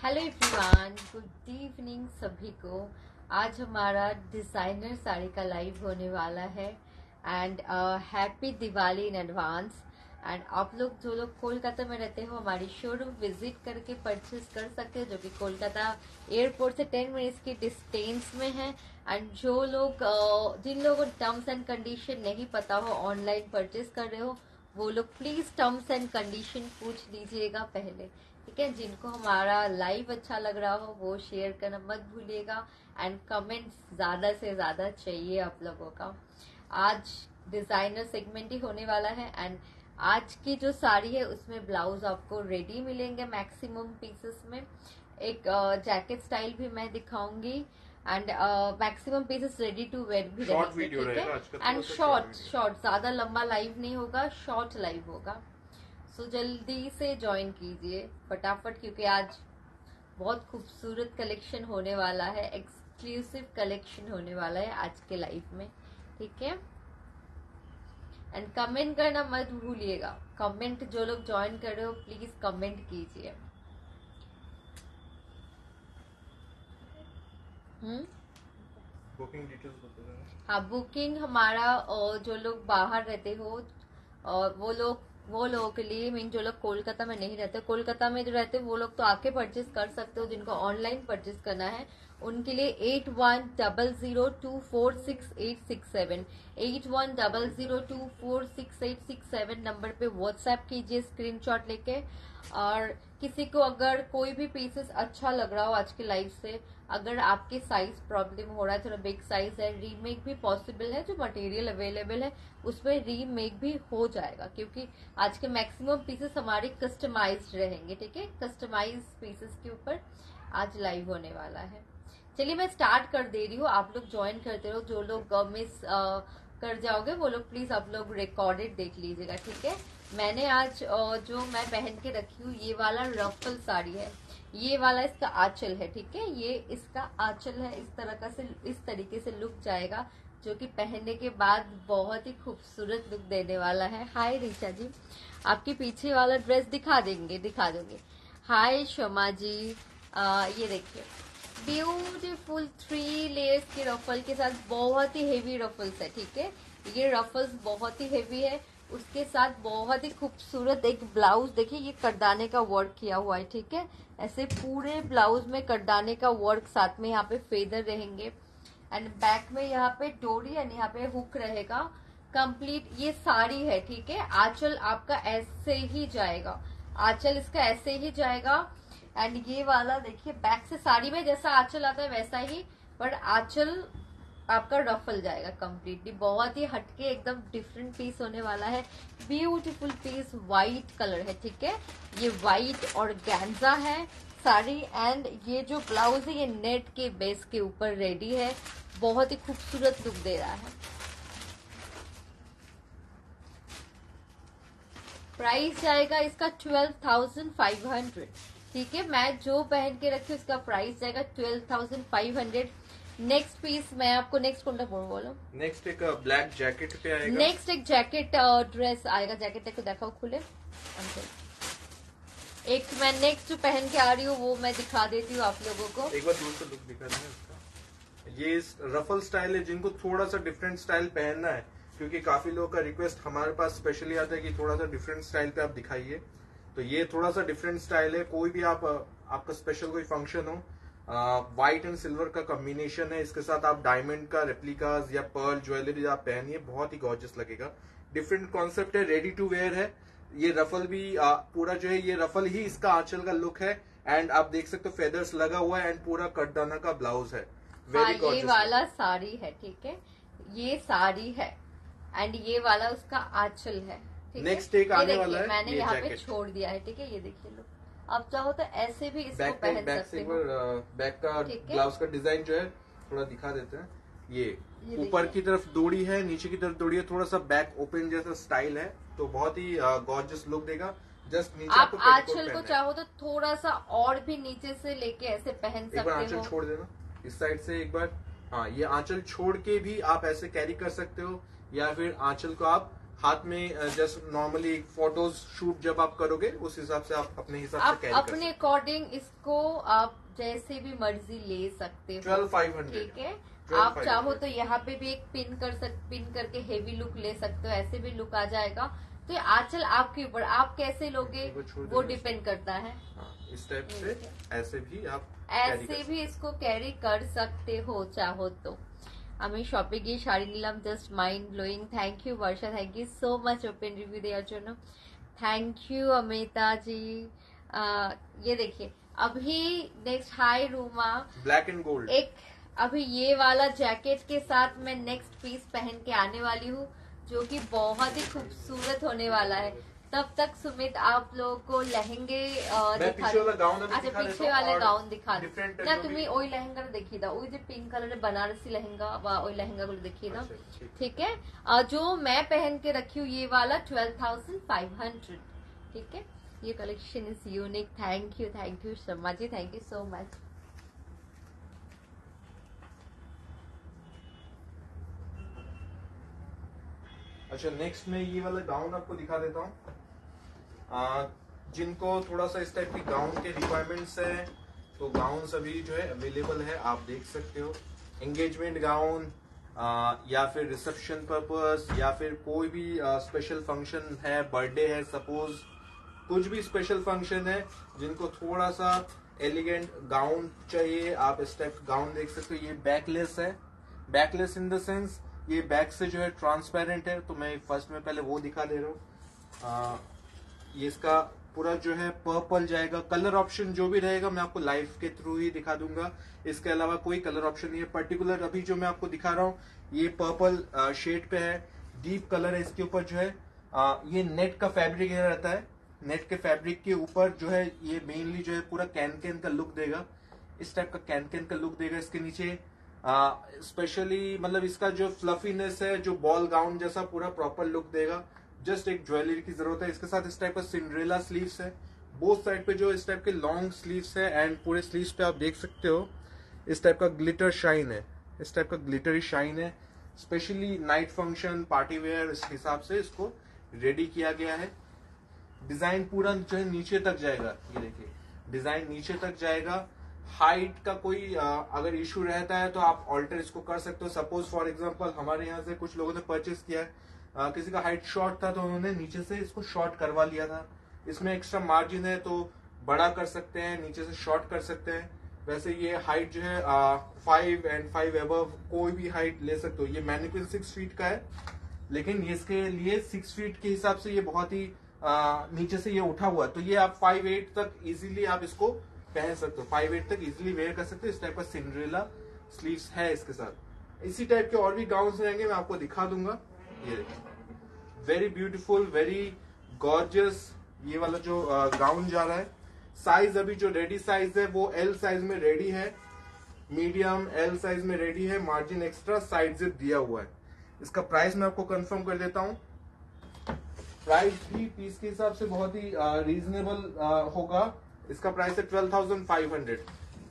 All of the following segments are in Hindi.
हेलो एवरीवन, गुड इवनिंग सभी को। आज हमारा डिजाइनर साड़ी का लाइव होने वाला है and happy Diwali in advance. And आप लोग जो लोग कोलकाता में रहते हो हमारी शोरूम विजिट करके परचेज कर सकते हो, जो कि कोलकाता एयरपोर्ट से 10 मिनट्स की डिस्टेंस में है। एंड जो लोग जिन लोगों को टर्म्स एंड कंडीशन नहीं पता हो, ऑनलाइन परचेज कर रहे हो, वो लोग प्लीज टर्म्स एंड कंडीशन पूछ लीजिएगा पहले, ठीक है। जिनको हमारा लाइव अच्छा लग रहा हो वो शेयर करना मत भूलिएगा एंड कमेंट्स ज्यादा से ज्यादा चाहिए आप लोगों का। आज डिजाइनर सेगमेंट ही होने वाला है एंड आज की जो साड़ी है उसमें ब्लाउज आपको रेडी मिलेंगे मैक्सिमम पीसेस में। एक जैकेट स्टाइल भी मैं दिखाऊंगी and maximum pieces ready to wear भी रहेंगे, ठीक है। एंड शॉर्ट ज्यादा लंबा लाइव नहीं होगा, शॉर्ट लाइव होगा। सो जल्दी से ज्वाइन कीजिए फटाफट, क्योंकि आज बहुत खूबसूरत कलेक्शन होने वाला है, एक्सक्लूसिव कलेक्शन होने वाला है आज के लाइव में, ठीक है। एंड कमेंट करना मत भूलिएगा। कमेंट जो लोग ज्वाइन कर रहे हो प्लीज कमेंट कीजिए। बुकिंग डिटेल्स बता देना। हाँ, बुकिंग हमारा जो लोग बाहर रहते हो और वो लोगों के लिए, मीन जो लोग कोलकाता में नहीं रहते, कोलकाता में जो रहते हैं वो लोग तो आके परचेज कर सकते हो। जिनको ऑनलाइन परचेज करना है उनके लिए 8100246867 8100246867 नंबर पे व्हाट्सएप कीजिए स्क्रीनशॉट लेके। और किसी को अगर कोई भी पीसेस अच्छा लग रहा हो आज के लाइव से, अगर आपके साइज प्रॉब्लम हो रहा है, थोड़ा बिग साइज है, रीमेक भी पॉसिबल है। जो मटेरियल अवेलेबल है उसमें रीमेक भी हो जाएगा, क्योंकि आज के मैक्सिमम पीसेस हमारे कस्टमाइज्ड रहेंगे, ठीक है। कस्टमाइज पीसेस के ऊपर आज लाइव होने वाला है। चलिए मैं स्टार्ट कर दे रही हूँ, आप लोग ज्वाइन करते रहो। जो लोग मिस कर जाओगे वो लोग प्लीज आप लोग रिकॉर्डेड देख लीजिएगा, ठीक है। मैंने आज जो मैं पहन के रखी हूँ ये वाला रफल साड़ी है, ये वाला इसका आंचल है, ठीक है। ये इसका आंचल है, इस तरीके से लुक जाएगा, जो कि पहनने के बाद बहुत ही खूबसूरत लुक देने वाला है। हाय रीचा जी, आपके पीछे वाला ड्रेस दिखा दूंगी। हाय शमा जी, ये देखिए ब्यूटीफुल 3 लेयर्स के रफल के साथ, बहुत ही हेवी रफल्स है, ठीक है। ये रफल्स बहुत ही हेवी है, उसके साथ बहुत ही खूबसूरत एक ब्लाउज। देखिए ये करदाने का वर्क किया हुआ है, ठीक है। ऐसे पूरे ब्लाउज में करदाने का वर्क, साथ में यहाँ पे फेदर रहेंगे एंड बैक में यहाँ पे डोरी एंड यहाँ पे हुक रहेगा। कंप्लीट ये साड़ी है, ठीक है। आंचल आपका ऐसे ही जाएगा, आंचल इसका ऐसे ही जाएगा। एंड ये वाला देखिए बैक से साड़ी में जैसा आंचल आता है वैसा ही, पर आंचल आपका रफल जाएगा कम्प्लीटली। बहुत ही हटके एकदम डिफरेंट पीस होने वाला है। ब्यूटीफुल पीस, व्हाइट कलर है, ठीक है। ये व्हाइट और गैंजा है साड़ी एंड ये जो ब्लाउज है ये नेट के बेस के ऊपर रेडी है। बहुत ही खूबसूरत लुक दे रहा है। प्राइस जाएगा इसका 12,500, ठीक है। मैं जो पहन के रखी हूँ इसका प्राइस जाएगा 12,500। नेक्स्ट पीस मैं आपको नेक्स्ट कौन सा बोलो। नेक्स्ट एक ब्लैक जैकेट पे आएगा। नेक्स्ट एक जैकेट ड्रेस आएगा। जैकेट को देखो खुले। एक मैं नेक्स्ट जो पहन के आ रही हूँ वो मैं दिखा देती हूँ आप लोगों को। एक बार दूर से लुक दिखा देना इसका। ये रफल स्टाइल है, जिनको थोड़ा सा डिफरेंट स्टाइल पहनना है, क्योंकि काफी लोगों का रिक्वेस्ट हमारे पास स्पेशली आता है कि थोड़ा सा डिफरेंट स्टाइल पे आप दिखाइए। तो ये थोड़ा सा डिफरेंट स्टाइल है। कोई भी आपका स्पेशल कोई फंक्शन हो, व्हाइट एंड सिल्वर का कॉम्बिनेशन है, इसके साथ आप डायमंड का रेप्लिकास या पर्ल ज्वेलरी आप पहनिए, बहुत ही गॉर्जियस लगेगा। डिफरेंट कॉन्सेप्ट है, रेडी टू वेयर है। ये रफल भी पूरा जो है, ये रफल ही इसका आंचल का लुक है एंड आप देख सकते हो फेदर्स लगा हुआ है एंड पूरा कटदाना का ब्लाउज है। वेरी ये वाला साड़ी है, ठीक है। ये साड़ी है एंड ये वाला उसका आंचल है। नेक्स्ट एक आने वाला है, मैंने यहाँ पे छोड़ दिया है, ठीक है। ये देखिए लो, अब चाहो तो ऐसे भी इसको पहन सकते हो। बैक का ब्लाउज का डिजाइन जो है थोड़ा दिखा देते हैं। ये ऊपर की तरफ डोरी है, नीचे की तरफ डोरी है, थोड़ा सा बैक ओपन जैसा स्टाइल है, तो बहुत ही गॉर्जियस लुक देगा। जस्ट नीचे आप आंचल को चाहो तो थोड़ा सा और भी नीचे से लेके ऐसे पहन सकते हो। एक बार आंचल छोड़ देना इस साइड से एक बार। हाँ, ये आंचल छोड़ के भी आप ऐसे कैरी कर सकते हो, या फिर आंचल को आप हाथ में जस्ट नॉर्मली फोटोज शूट जब आप करोगे उस हिसाब से आप अपने हिसाब से आप कैरी कर अपने अकॉर्डिंग इसको आप जैसे भी मर्जी ले सकते हो। 12,500 ठीक है। 12,500 आप चाहो तो यहाँ पे भी एक पिन करके हेवी लुक ले सकते हो, ऐसे भी लुक आ जाएगा। तो ये आंचल आपके ऊपर, आप कैसे लोगे वो डिपेंड करता है। इस टाइप से ऐसे भी आप ऐसे भी इसको कैरी कर सकते हो चाहो तो। আমি শপে গিয়ে শাড়ি নিলাম, just mind blowing. Thank you Barsha, thank you so much open review देওয়ার জন্য। Thank you Amita ji. ये देखिए अभी next, hi Ruma, black and gold. एक अभी ये वाला जैकेट के साथ मैं नेक्स्ट पीस पहन के आने वाली हूँ, जो कि बहुत ही खूबसूरत होने वाला है। तब तक सुमित आप लोगों को लहंगे दिखा पीछे वाला गाउन दिखा ना, तुम्हें ওই লেহেঙ্গাটা দেখিয়ে দাও, ওই যে পিঙ্क कलर बनारसी लहंगा বা ওই लहंगा गुलो देखिए ना। ठीक है, जो मैं पहन के रखी हूँ ये वाला 12,500। ठीक है, ये collection is unique. Thank you Sharma ji, thank you so much. अच्छा, नेक्स्ट में ये वाला गाउन आपको दिखा देता हूँ। जिनको थोड़ा सा इस टाइप की गाउन के रिक्वायरमेंट्स है तो गाउन सभी जो है अवेलेबल है, आप देख सकते हो। एंगेजमेंट गाउन या फिर रिसेप्शन पर्पस या फिर कोई भी स्पेशल फंक्शन है, बर्थडे है सपोज, कुछ भी स्पेशल फंक्शन है जिनको थोड़ा सा एलिगेंट गाउन चाहिए, आप इस टाइप गाउन देख सकते हो। ये बैकलेस है, बैकलेस इन द सेंस ये बैक से जो है ट्रांसपेरेंट है, तो मैं फर्स्ट में पहले वो दिखा दे रहा हूँ। ये इसका पूरा जो है पर्पल जाएगा, कलर ऑप्शन जो भी रहेगा मैं आपको लाइव के थ्रू ही दिखा दूंगा, इसके अलावा कोई कलर ऑप्शन नहीं है। पर्टिकुलर अभी जो मैं आपको दिखा रहा हूँ ये पर्पल शेड पे है, डीप कलर है इसके ऊपर जो है। ये नेट का फैब्रिक रहता है, नेट के फैब्रिक के ऊपर जो है ये मेनली जो है पूरा कैन का लुक देगा, इस टाइप का कैन का लुक देगा। इसके नीचे स्पेशली मतलब इसका जो फ्लफीनेस है, जो बॉल गाउन जैसा पूरा प्रॉपर लुक देगा। जस्ट एक ज्वेलरी की जरूरत है। इसके साथ इस टाइप का सिंड्रेला स्लीव्स है, बोथ साइड पे जो इस टाइप के लॉन्ग स्लीव्स है, एंड पूरे स्लीव्स पे आप देख सकते हो इस टाइप का ग्लिटर शाइन है, इस टाइप का ग्लिटरी शाइन है। Specially night function, party wear, इस हिसाब से इसको रेडी किया गया है। डिजाइन पूरा जो है नीचे तक जाएगा, ये देखिए डिजाइन नीचे तक जाएगा। हाइट का कोई अगर इशू रहता है तो आप ऑल्टर इसको कर सकते हो। सपोज फॉर एग्जांपल हमारे यहाँ से कुछ लोगों ने परचेस किया है, किसी का हाइट शॉर्ट था तो उन्होंने नीचे से इसको शॉर्ट करवा लिया था, इसमें एक्स्ट्रा मार्जिन है तो बड़ा कर सकते हैं, नीचे से शॉर्ट कर सकते हैं। वैसे ये हाइट जो है 5 एंड 5 अबव कोई भी हाइट ले सकते हो। ये मैनिक्विन 6 फीट का है, लेकिन इसके लिए 6 फीट के हिसाब से ये बहुत ही नीचे से ये उठा हुआ है, तो ये आप 5'8" तक इजीली आप इसको पहन सकते हो, 5'8" तक इजीली वेयर कर सकते हो। इस टाइप का सिंड्रेला स्लीव्स है इसके साथ। इसी टाइप के और भी गाउन्स रहेंगे, मैं आपको दिखा दूंगा। ये देखिए वेरी ब्यूटीफुल, वेरी गॉर्जियस ये वाला जो गाउन जा रहा है। साइज अभी जो रेडी साइज है वो एल साइज में रेडी है, मीडियम एल साइज में रेडी है, मार्जिन एक्स्ट्रा, साइड जिप दिया हुआ है। इसका प्राइस मैं आपको कंफर्म कर देता हूँ। प्राइस भी पीस के हिसाब से बहुत ही रीजनेबल होगा। इसका प्राइस है 12,500।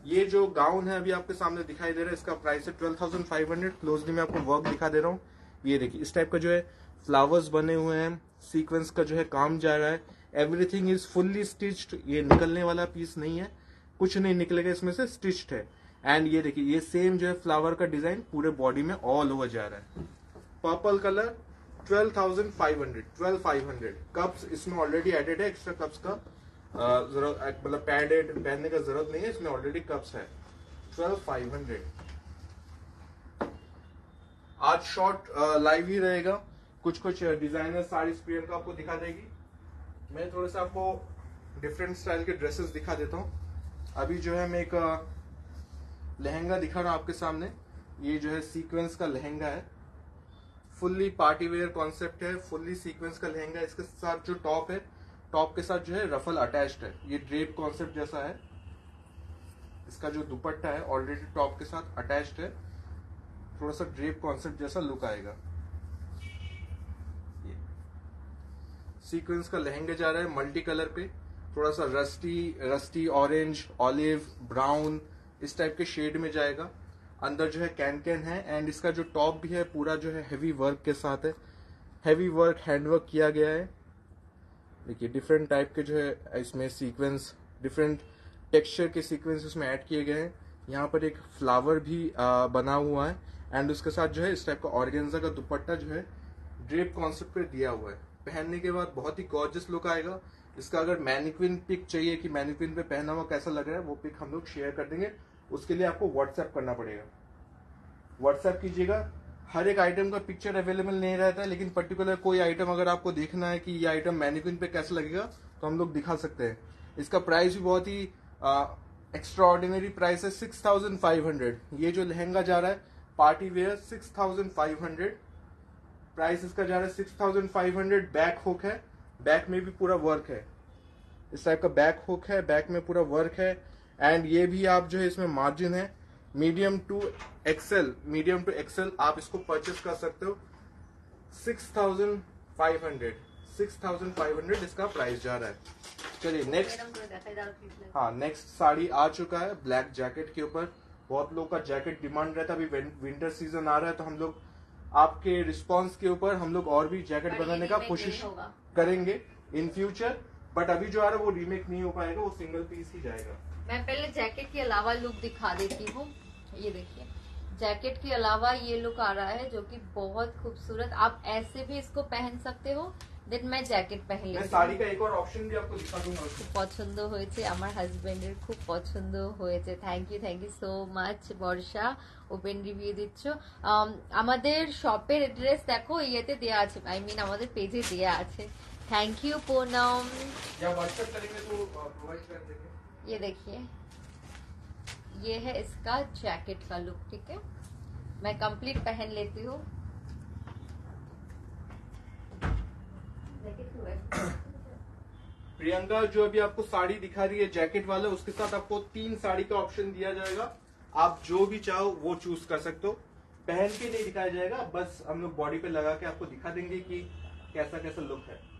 ये जो गाउन है अभी आपके सामने दिखाई दे रहा है, इसका प्राइस है 12,500। क्लोजली मैं आपको वर्क दिखा दे रहा हूँ। ये देखिए इस टाइप का जो है फ्लावर्स बने हुए हैं, सीक्वेंस का जो है काम जा रहा है, एवरीथिंग इज फुल्ली स्टिच्ड। ये निकलने वाला पीस नहीं है, कुछ नहीं निकलेगा इसमें से, स्टिच्ड है। एंड ये देखिए ये सेम जो है फ्लावर का डिजाइन पूरे बॉडी में ऑल ओवर जा रहा है। पर्पल कलर 12,500 कप्स इसमें ऑलरेडी एडेड है, एक्स्ट्रा कप्स का जरूरत मतलब पैडेड पहनने का जरूरत नहीं है, इसमें ऑलरेडी कप्स है। 12,500। आज शॉर्ट लाइव ही रहेगा, कुछ डिजाइनर साड़ीज प्रियंका आपको दिखा देगी। मैं थोड़ा सा आपको डिफरेंट स्टाइल के ड्रेसेस दिखा देता हूँ। अभी जो है मैं एक लहंगा दिखा रहा हूँ आपके सामने। ये जो है सीक्वेंस का लहंगा है, फुल्ली पार्टी वेयर कॉन्सेप्ट है, फुल्ली सीक्वेंस का लहंगा। इसके साथ जो टॉप है, टॉप के साथ जो है रफल अटैच्ड है, ये ड्रेप कॉन्सेप्ट जैसा है। इसका जो दुपट्टा है ऑलरेडी टॉप के साथ अटैच्ड है, थोड़ा सा ड्रेप कॉन्सेप्ट जैसा लुक आएगा। सीक्वेंस का लहंगा जा रहा है मल्टी कलर पे, थोड़ा सा रस्टी ऑरेंज, ऑलिव, ब्राउन इस टाइप के शेड में जाएगा। अंदर जो है कैन है, एंड इसका जो टॉप भी है पूरा जो है हेवी वर्क के साथ है। हैवी वर्क, हैंडवर्क किया गया है। देखिए डिफरेंट टाइप के जो है इसमें सीक्वेंस, डिफरेंट टेक्सचर के सीक्वेंस इसमें ऐड किए गए हैं। यहाँ पर एक फ्लावर भी बना हुआ है एंड उसके साथ जो है इस टाइप का ऑर्गेन्जा का दुपट्टा जो है ड्रेप कॉन्सेप्ट पे दिया हुआ है। पहनने के बाद बहुत ही गॉर्जियस लुक आएगा। इसका अगर मैनिक्विन पिक चाहिए कि मैनिक्विन पे पहना हुआ कैसा लग रहा है, वो पिक हम लोग शेयर कर देंगे। उसके लिए आपको व्हाट्सएप करना पड़ेगा, व्हाट्सएप कीजिएगा। हर एक आइटम का पिक्चर अवेलेबल नहीं रहता है, लेकिन पर्टिकुलर कोई आइटम अगर आपको देखना है कि ये आइटम मैनिक्विन पे कैसा लगेगा तो हम लोग दिखा सकते हैं। इसका प्राइस भी बहुत ही एक्स्ट्रा ऑर्डिनरी प्राइस है, 6500। ये जो लहंगा जा रहा है पार्टी वेयर 6500 प्राइस इसका जा रहा है 6500। बैक हुक है, बैक में भी पूरा वर्क है, इस टाइप का बैक हुक है, बैक में पूरा वर्क है। एंड ये भी आप जो है इसमें मार्जिन है मीडियम टू एक्सेल आप इसको परचेस कर सकते हो। 6500 इसका प्राइस जा रहा है। चलिए नेक्स्ट, हाँ नेक्स्ट साड़ी आ चुका है ब्लैक जैकेट के ऊपर। बहुत लोगों का जैकेट डिमांड रहता है, अभी विंटर सीजन आ रहा है तो हम लोग आपके रिस्पांस के ऊपर हम लोग और भी जैकेट बनाने का कोशिश करेंगे इन फ्यूचर। बट अभी जो आ रहा है वो रीमेक नहीं हो पाएगा, वो सिंगल पीस ही जाएगा। मैं पहले जैकेट के अलावा लुक दिखा देती हूँ। ये देखिए जैकेट के अलावा ये लुक आ रहा है जो कि बहुत खूबसूरत। आप ऐसे भी इसको पहन सकते हो। देन मैं জ্যাকেট पहन लेती हूँ। साड़ी का एक और ऑप्शन भी आपको दिखा दूंगा। খুব পছন্দ হয়েছে, আমার হাজবেন্ডের খুব পছন্দ হয়েছে। Thank you so much Barsha, open review দিচ্ছ। আমাদের শপের অ্যাড্রেস দেখো ইয়েতে দেয়া আছে, আই মিন আমাদের পেজে দেয়া আছে। Thank you Poonam. या व्हाट्सएप करेंगे तो प्रोवाइड कर देंगे। ये देखिए ये है इसका जैकेट का लुक, ठीक है। मैं कंप्लीट पहन लेती हूँ। प्रियंका जो अभी आपको साड़ी दिखा रही है जैकेट वाला, उसके साथ आपको 3 साड़ी का ऑप्शन दिया जाएगा। आप जो भी चाहो वो चूज कर सकते हो। पहन के नहीं दिखाया जाएगा, बस हम लोग बॉडी पे लगा के आपको दिखा देंगे कि कैसा कैसा लुक है।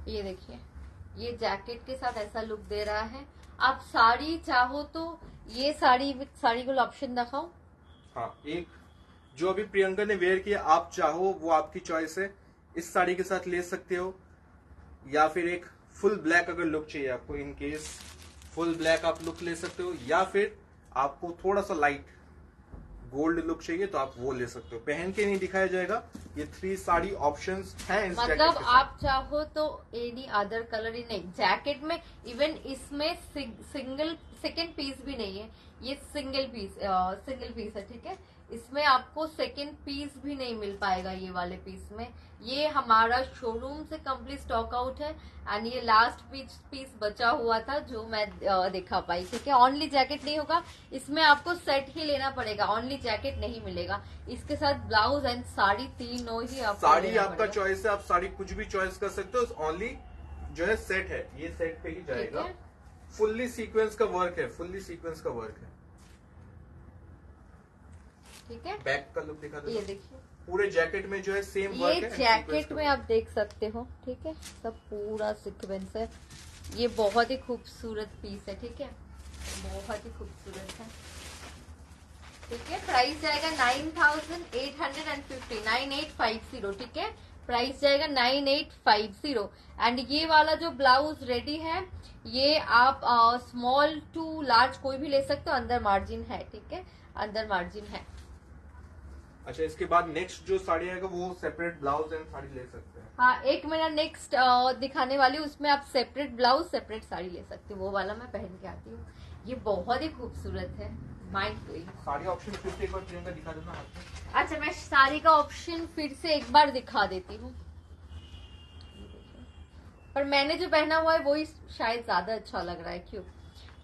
ये देखिए ये जैकेट के साथ ऐसा लुक दे रहा है। आप साड़ी चाहो तो ये साड़ी विद साड़ी को ऑप्शन दिखाओ। हाँ, एक जो अभी प्रियंका ने वेयर किया, आप चाहो वो आपकी चॉइस है, इस साड़ी के साथ ले सकते हो। या फिर एक फुल ब्लैक अगर लुक चाहिए आपको, इन केस फुल ब्लैक आप लुक ले सकते हो। या फिर आपको थोड़ा सा लाइट गोल्ड लुक चाहिए तो आप वो ले सकते हो। पहन के नहीं दिखाया जाएगा। ये 3 साड़ी ऑप्शंस हैं इस मतलब आप चाहो तो एनी अदर कलर ही नहीं। जैकेट में इवन इसमें सिंगल सेकेंड पीस भी नहीं है, ये सिंगल पीस है, ठीक है। इसमें आपको सेकेंड पीस भी नहीं मिल पाएगा ये वाले पीस में। ये हमारा शोरूम से कंप्लीट स्टॉक आउट है एंड ये लास्ट पीस बचा हुआ था जो मैं दिखा पाई, ठीक है। ओनली जैकेट नहीं होगा, इसमें आपको सेट ही लेना पड़ेगा, ओनली जैकेट नहीं मिलेगा। इसके साथ ब्लाउज एंड साड़ी तीनों ही आपको साड़ी आपका चॉइस है, आप साड़ी कुछ भी चॉइस कर सकते हो। ओनली जो है सेट है, ये सेट पे ही जाएगा। फुल्ली सीक्वेंस का वर्क है, फुल्ली सीक्वेंस का वर्क है, ठीक है। बैक का लुक दिखा दो। ये देखिए पूरे जैकेट में जो है सेम वर्क है। ये जैकेट में आप देख सकते हो, ठीक है, सब पूरा सीक्वेंस है। ये बहुत ही खूबसूरत पीस है, ठीक है, बहुत ही खूबसूरत है, ठीक है। प्राइस जाएगा 9850, 9850, ठीक है। प्राइस जाएगा 9850। एंड ये वाला जो ब्लाउज रेडी है ये आप स्मॉल टू लार्ज कोई भी ले सकते हो, अंदर मार्जिन है, ठीक है, अंदर मार्जिन है। अच्छा, इसके बाद नेक्स्ट जो साड़ी आएगा वो सेपरेट ब्लाउज एंड साड़ी ले सकते हैं। हाँ, एक मेरा नेक्स्ट दिखाने वाली उसमें आप सेपरेट ब्लाउज सेपरेट साड़ी ले सकते हो, वो वाला मैं पहन के आती हूँ। ये बहुत ही खूबसूरत है, माइंड ब्लोइंग। साड़ी ऑप्शन फिर से एक बार प्रियंका दिखा देना हाथ में। अच्छा, मैं साड़ी का ऑप्शन फिर से एक बार दिखा देती हूँ, पर मैंने जो पहना हुआ है वही शायद ज्यादा अच्छा लग रहा है। क्यों?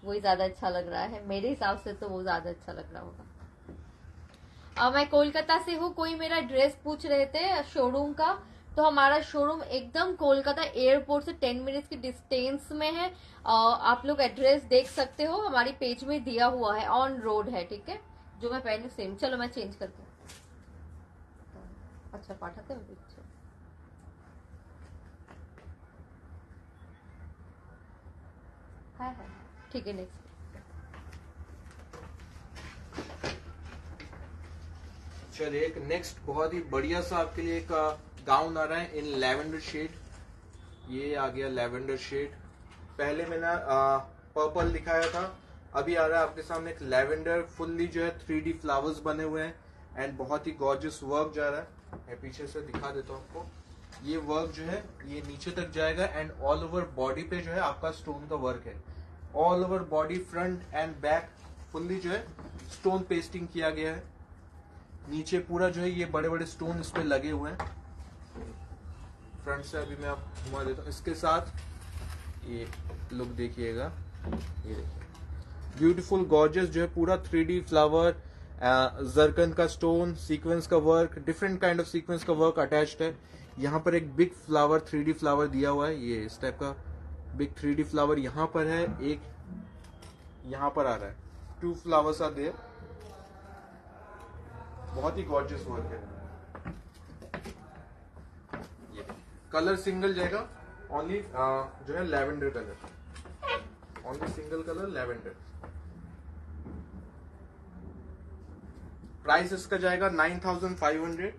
वही ज्यादा अच्छा लग रहा है मेरे हिसाब से, तो वो ज्यादा अच्छा लग रहा होगा। मैं कोलकाता से हूँ, कोई मेरा ड्रेस पूछ रहे थे शोरूम का, तो हमारा शोरूम एकदम कोलकाता एयरपोर्ट से 10 मिनट्स की डिस्टेंस में है। आप लोग एड्रेस देख सकते हो, हमारी पेज में दिया हुआ है, ऑन रोड है, ठीक है। जो मैं पहले सेम, चलो मैं चेंज करती हूँ। अच्छा पाठाते हैं पिक्चर। है ठीक है। नेक्स्ट चलिए एक नेक्स्ट बहुत ही बढ़िया सा आपके लिए एक गाउन आ रहा है इन लैवेंडर शेड। ये आ गया लैवेंडर शेड। पहले मैंने पर्पल दिखाया था, अभी आ रहा है आपके सामने एक लैवेंडर, फुल्ली जो है 3D फ्लावर्स बने हुए हैं एंड बहुत ही गॉर्जियस वर्क जा रहा है। मैं पीछे से दिखा देता हूँ आपको। ये वर्क जो है ये नीचे तक जाएगा एंड ऑल ओवर बॉडी पे जो है आपका स्टोन का वर्क है। All over body, front end back fully जो है स्टोन पेस्टिंग किया गया है। नीचे पूरा जो है ये बड़े बड़े स्टोन इस पे लगे हुए हैं। फ्रंट से अभी मैं आपको घुमा देता हूँ। इसके साथ ये लुक देखिएगा, ये देखिए ब्यूटीफुल गॉर्जियस जो है पूरा 3D फ्लावर, जरकन का स्टोन, सीक्वेंस का work, different kind of sequence का वर्क अटैच्ड है। यहाँ पर एक बिग फ्लावर 3D फ्लावर दिया हुआ है, ये इस टाइप का बिग 3D फ्लावर यहाँ पर है, एक यहाँ पर आ रहा है, 2 फ्लावर्स आर देयर। बहुत ही गॉर्जियस वर्क है। ये कलर सिंगल जाएगा, ओनली जो है lavender colour, only single colour lavender. Price इसका जाएगा 9500।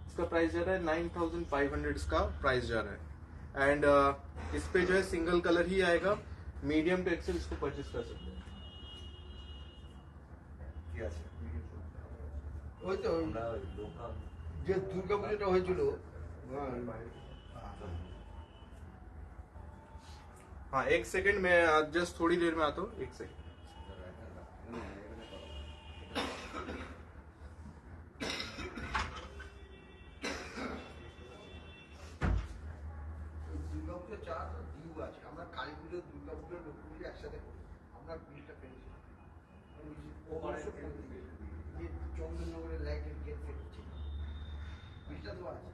इसका प्राइस जा रहा है 9500, इसका प्राइस जा रहा है। एंड इस पे जो है सिंगल कलर ही आएगा। मीडियम टू एक्सेल इसको परचेस कर सकते हैं। ওই তো যে দুর্গাপুজোটা হয়েছিল हाँ एक सेकंड, मैं जस्ट थोड़ी देर में आता हूँ, एक सेकंड। দুর্গাপুজোর চার ডিউ আছে। আমরা কালী পুজো, দুর্গাপুজো, লক্ষ্মী পুজো একসাথে করি। আমরা বিলটা পেয়েছি চন্দননগরের লাইটের গেট ফেটেছে, বিলটা তো আছে।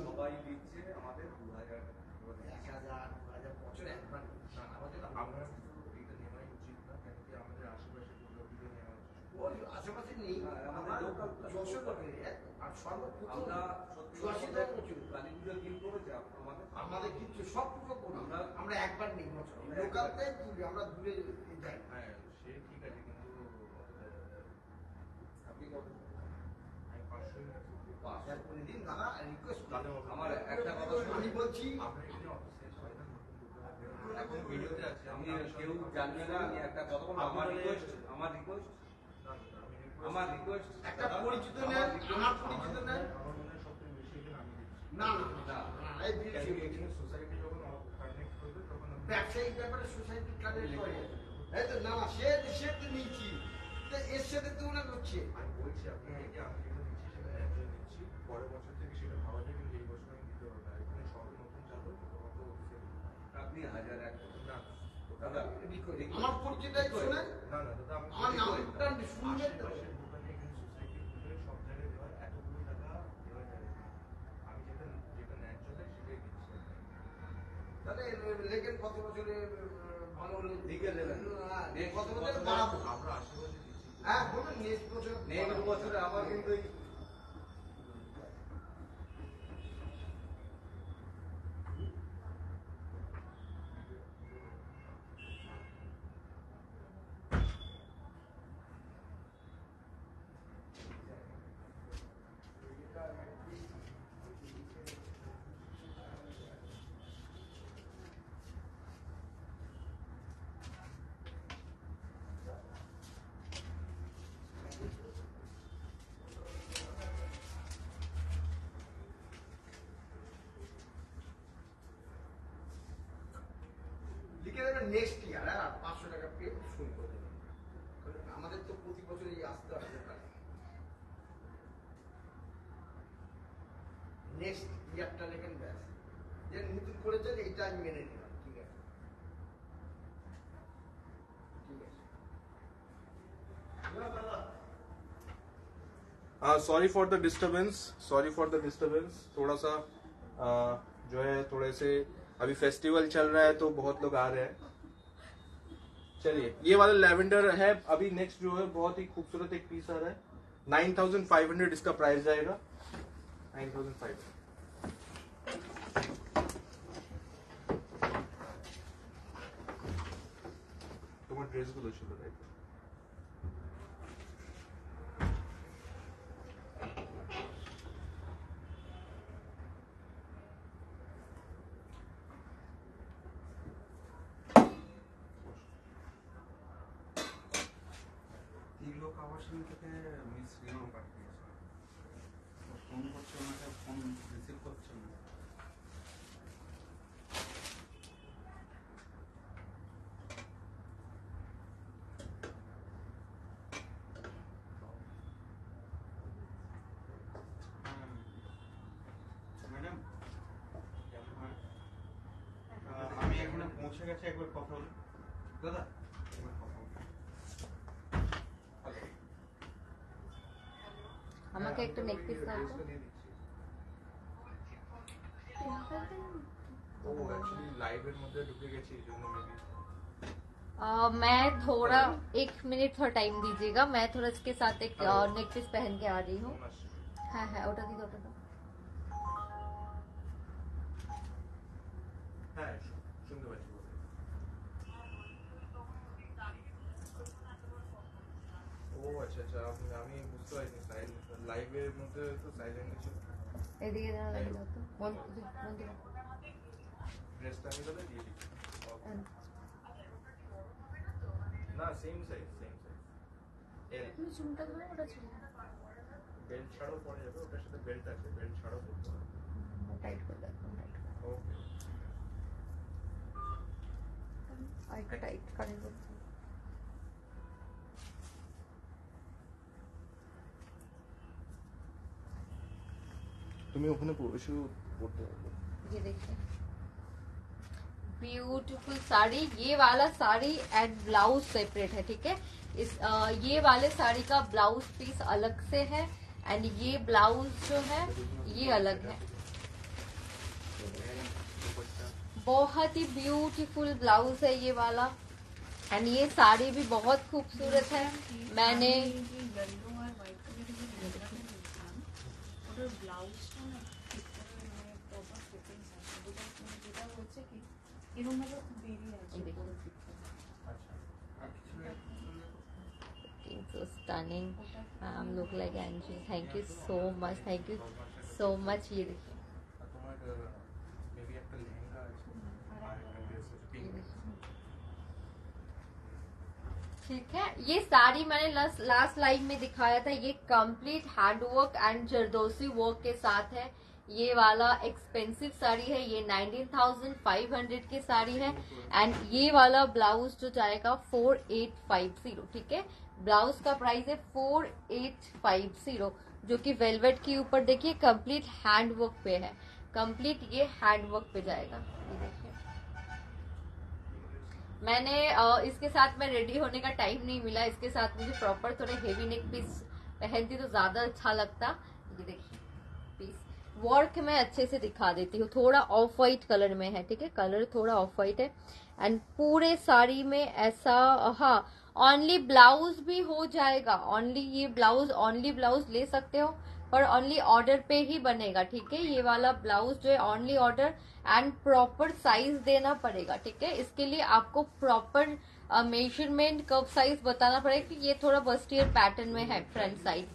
সবাই দিচ্ছে আমাদের 2000 1000 বছর একবার আমাদের আমরা এটা নেওয়াই উচিত না, কেন কি আমাদের আশেপাশে দুর্গাপুজো নেওয়া উচিত। আশেপাশে নেই, আমার যশোর আর সর্বপ্রথম আমরা 84 বছর কালী পুজো দিন করেছে আমাদের কিছু সব পুজো করি আমরা একবার নেই বছর লোকালতে তুলি, আমরা দূরে যাই। হ্যাঁ সে ঠিক আছে, কিন্তু আপনি কত? আমি 500 করে দিন দাদা, রিকোয়েস্ট আমার একটা কথা আমি বলছি আমরা এখানে অফিসে সবাই এখন ভিডিওতে আছে, আমি কেউ জানবে না। আমি একটা কথা বলবো, আমার রিকোয়েস্ট একটা পরিচিত নেন, আমার পরিচিত নেন। আমার মনে হয় সবথেকে বেশি এখানে আমি দিচ্ছি। না এই বিল এখানে সোসাইটি যখন কানেক্ট করবে তখন ব্যবসায়িক ব্যাপারে সোসাইটি কানেক্ট করে। এই তো না সে তো নিচ্ছি, তো এর সাথে তুলনা করছে। আমি বলছি আপনাকে আমি যেটা দিচ্ছি সেটা একজন দিচ্ছি, পরের বছর থেকে সেটা ভাবাটা কিন্তু এই বছর আমি দিতে পারবো না। এখানে সবে নতুন চালু, তখন তো আপনি 1001 না দাদা আমার পরিচয়টাই শোনেন, না না দাদা, আমি আমার নামটা শুনবেন তো। আশেপাশের দোকানে এখানে সোসাইটি খুলে সব জায়গায় দেওয়ার এতগুলো টাকা দেওয়া যায় না। আমি যেটা ন্যায্য দেয় সেটাই দিচ্ছি। তাহলে লেখেন কত বছরে ভালো হলে লিখে দেবেন। কত বছরে বাড়াবো আমরা আশেপাশে দিচ্ছি। হ্যাঁ বলুন নেক্সট বছর নেক্সট বছরে আমার কিন্তু লিখে দেবেন নেক্সট ইয়ার। হ্যাঁ 500 টাকা পেয়ে শুরু করে দেবেন। আমাদের তো প্রতি বছরই আসতে হবে। নেক্সট ইয়ারটা লেখেন ব্যাস, যে নতুন করেছেন এইটা আমি মেনে নিলাম। ঠিক আছে ঠিক আছে। सॉरी फॉर द डिस्टरबेंस, थोड़ा सा जो है थोड़े से अभी फेस्टिवल चल रहा है तो बहुत लोग आ रहे हैं। चलिए ये वाला लैवेंडर है। अभी नेक्स्ट जो है बहुत ही खूबसूरत एक पीस आ रहा है, 9500 इसका प्राइस जाएगा, 9500। তোমার ড্রেসগুলো ছিল রাইট? লোক আমার সঙ্গে থেকে মিস রিও পাঠিয়েছে, ফোন করছে, ওনাকে ফোন রিসিভ করছে না। ম্যাডাম আমি এখানে পৌঁছে গেছি, একবার কথা বলি। দাদা একবার কথা বলি। আমাকে একটা নেক পিস দাও তো। ও एक्चुअली লাইভের মধ্যে ঢুকে গেছি এইজন্য মেবি। मैं थोड़ा 1 मिनट थोड़ा टाइम दीजिएगा, मैं थोड़ा इसके साथ एक नेक पीस पहन के आ रही हूँ। हाँ हाँ ওটা দিই, ওটা দাও। হ্যাঁ শুনতে পাচ্ছি। ও আচ্ছা আচ্ছা, আমি বুঝতে পারিনি লাইভের মধ্যে তো সাইলেন্ট ছিল। এদিকে দাও, লাগিয়ে দাও তো। বন্ধ দাও। ড্রেসটা আমি তাহলে দিয়ে দিই। না সেম সাইজ এল। তুমি চুমটা ধরো, ওটা ছিল বেল্ট ছাড়াও পরে যাবে, ওটার সাথে বেল্ট আছে, বেল্ট ছাড়াও পরতে হবে। টাইট করে দাও, টাইট করে। ওকে আইটা টাইট করে দাও। তুমি ওখানে বসে পড়তে পারবে। ये देखिए ब्यूटीफुल साड़ी, ये वाला साड़ी एंड ब्लाउज सेपरेट है, ठीक है। इस ये वाले साड़ी का ब्लाउज पीस अलग से है एंड ये ब्लाउज जो है ये अलग है। बहुत ही ब्यूटीफुल ब्लाउज है ये वाला एंड ये साड़ी भी बहुत खूबसूरत है। मैंने so stunning, look like Angie, thank you so much, thank you so much। ये देखिए তোমার মেবি একটা লেহেঙ্গা আছে আর একটা ড্রেস আছে পিঙ্ক। ठीक है, ये साड़ी मैंने लास्ट लाइव में दिखाया था, ये complete hand work and zardozi work के साथ है। ये वाला एक्सपेंसिव साड़ी है, ये 19,500 की साड़ी है एंड ये वाला ब्लाउज जो जाएगा 4850, ठीक है। ब्लाउज का प्राइस है 4850, जो कि वेलवेट के ऊपर देखिए कंप्लीट हैंड वर्क पे है, कंप्लीट ये हैंड वर्क पे जाएगा। ये देखिए मैंने इसके साथ में रेडी होने का टाइम नहीं मिला, इसके साथ मुझे प्रॉपर थोड़े हेवी नेक पीस पहनती तो ज्यादा अच्छा लगता। ये देखिए पीस वर्क मैं अच्छे से दिखा देती हूँ, थोड़ा ऑफ वाइट कलर में है, ठीक है, कलर थोड़ा ऑफ वाइट है एंड पूरे साड़ी में ऐसा। हाँ ओनली ब्लाउज भी हो जाएगा, ओनली ये ब्लाउज ओनली ब्लाउज ले सकते हो पर ओनली ऑर्डर पे ही बनेगा, ठीक है। ये वाला ब्लाउज जो है only order and proper size देना पड़ेगा, ठीक है। इसके लिए आपको प्रॉपर मेजरमेंट कब साइज बताना पड़ेगा कि ये थोड़ा बस्टियर पैटर्न में है फ्रंट साइड,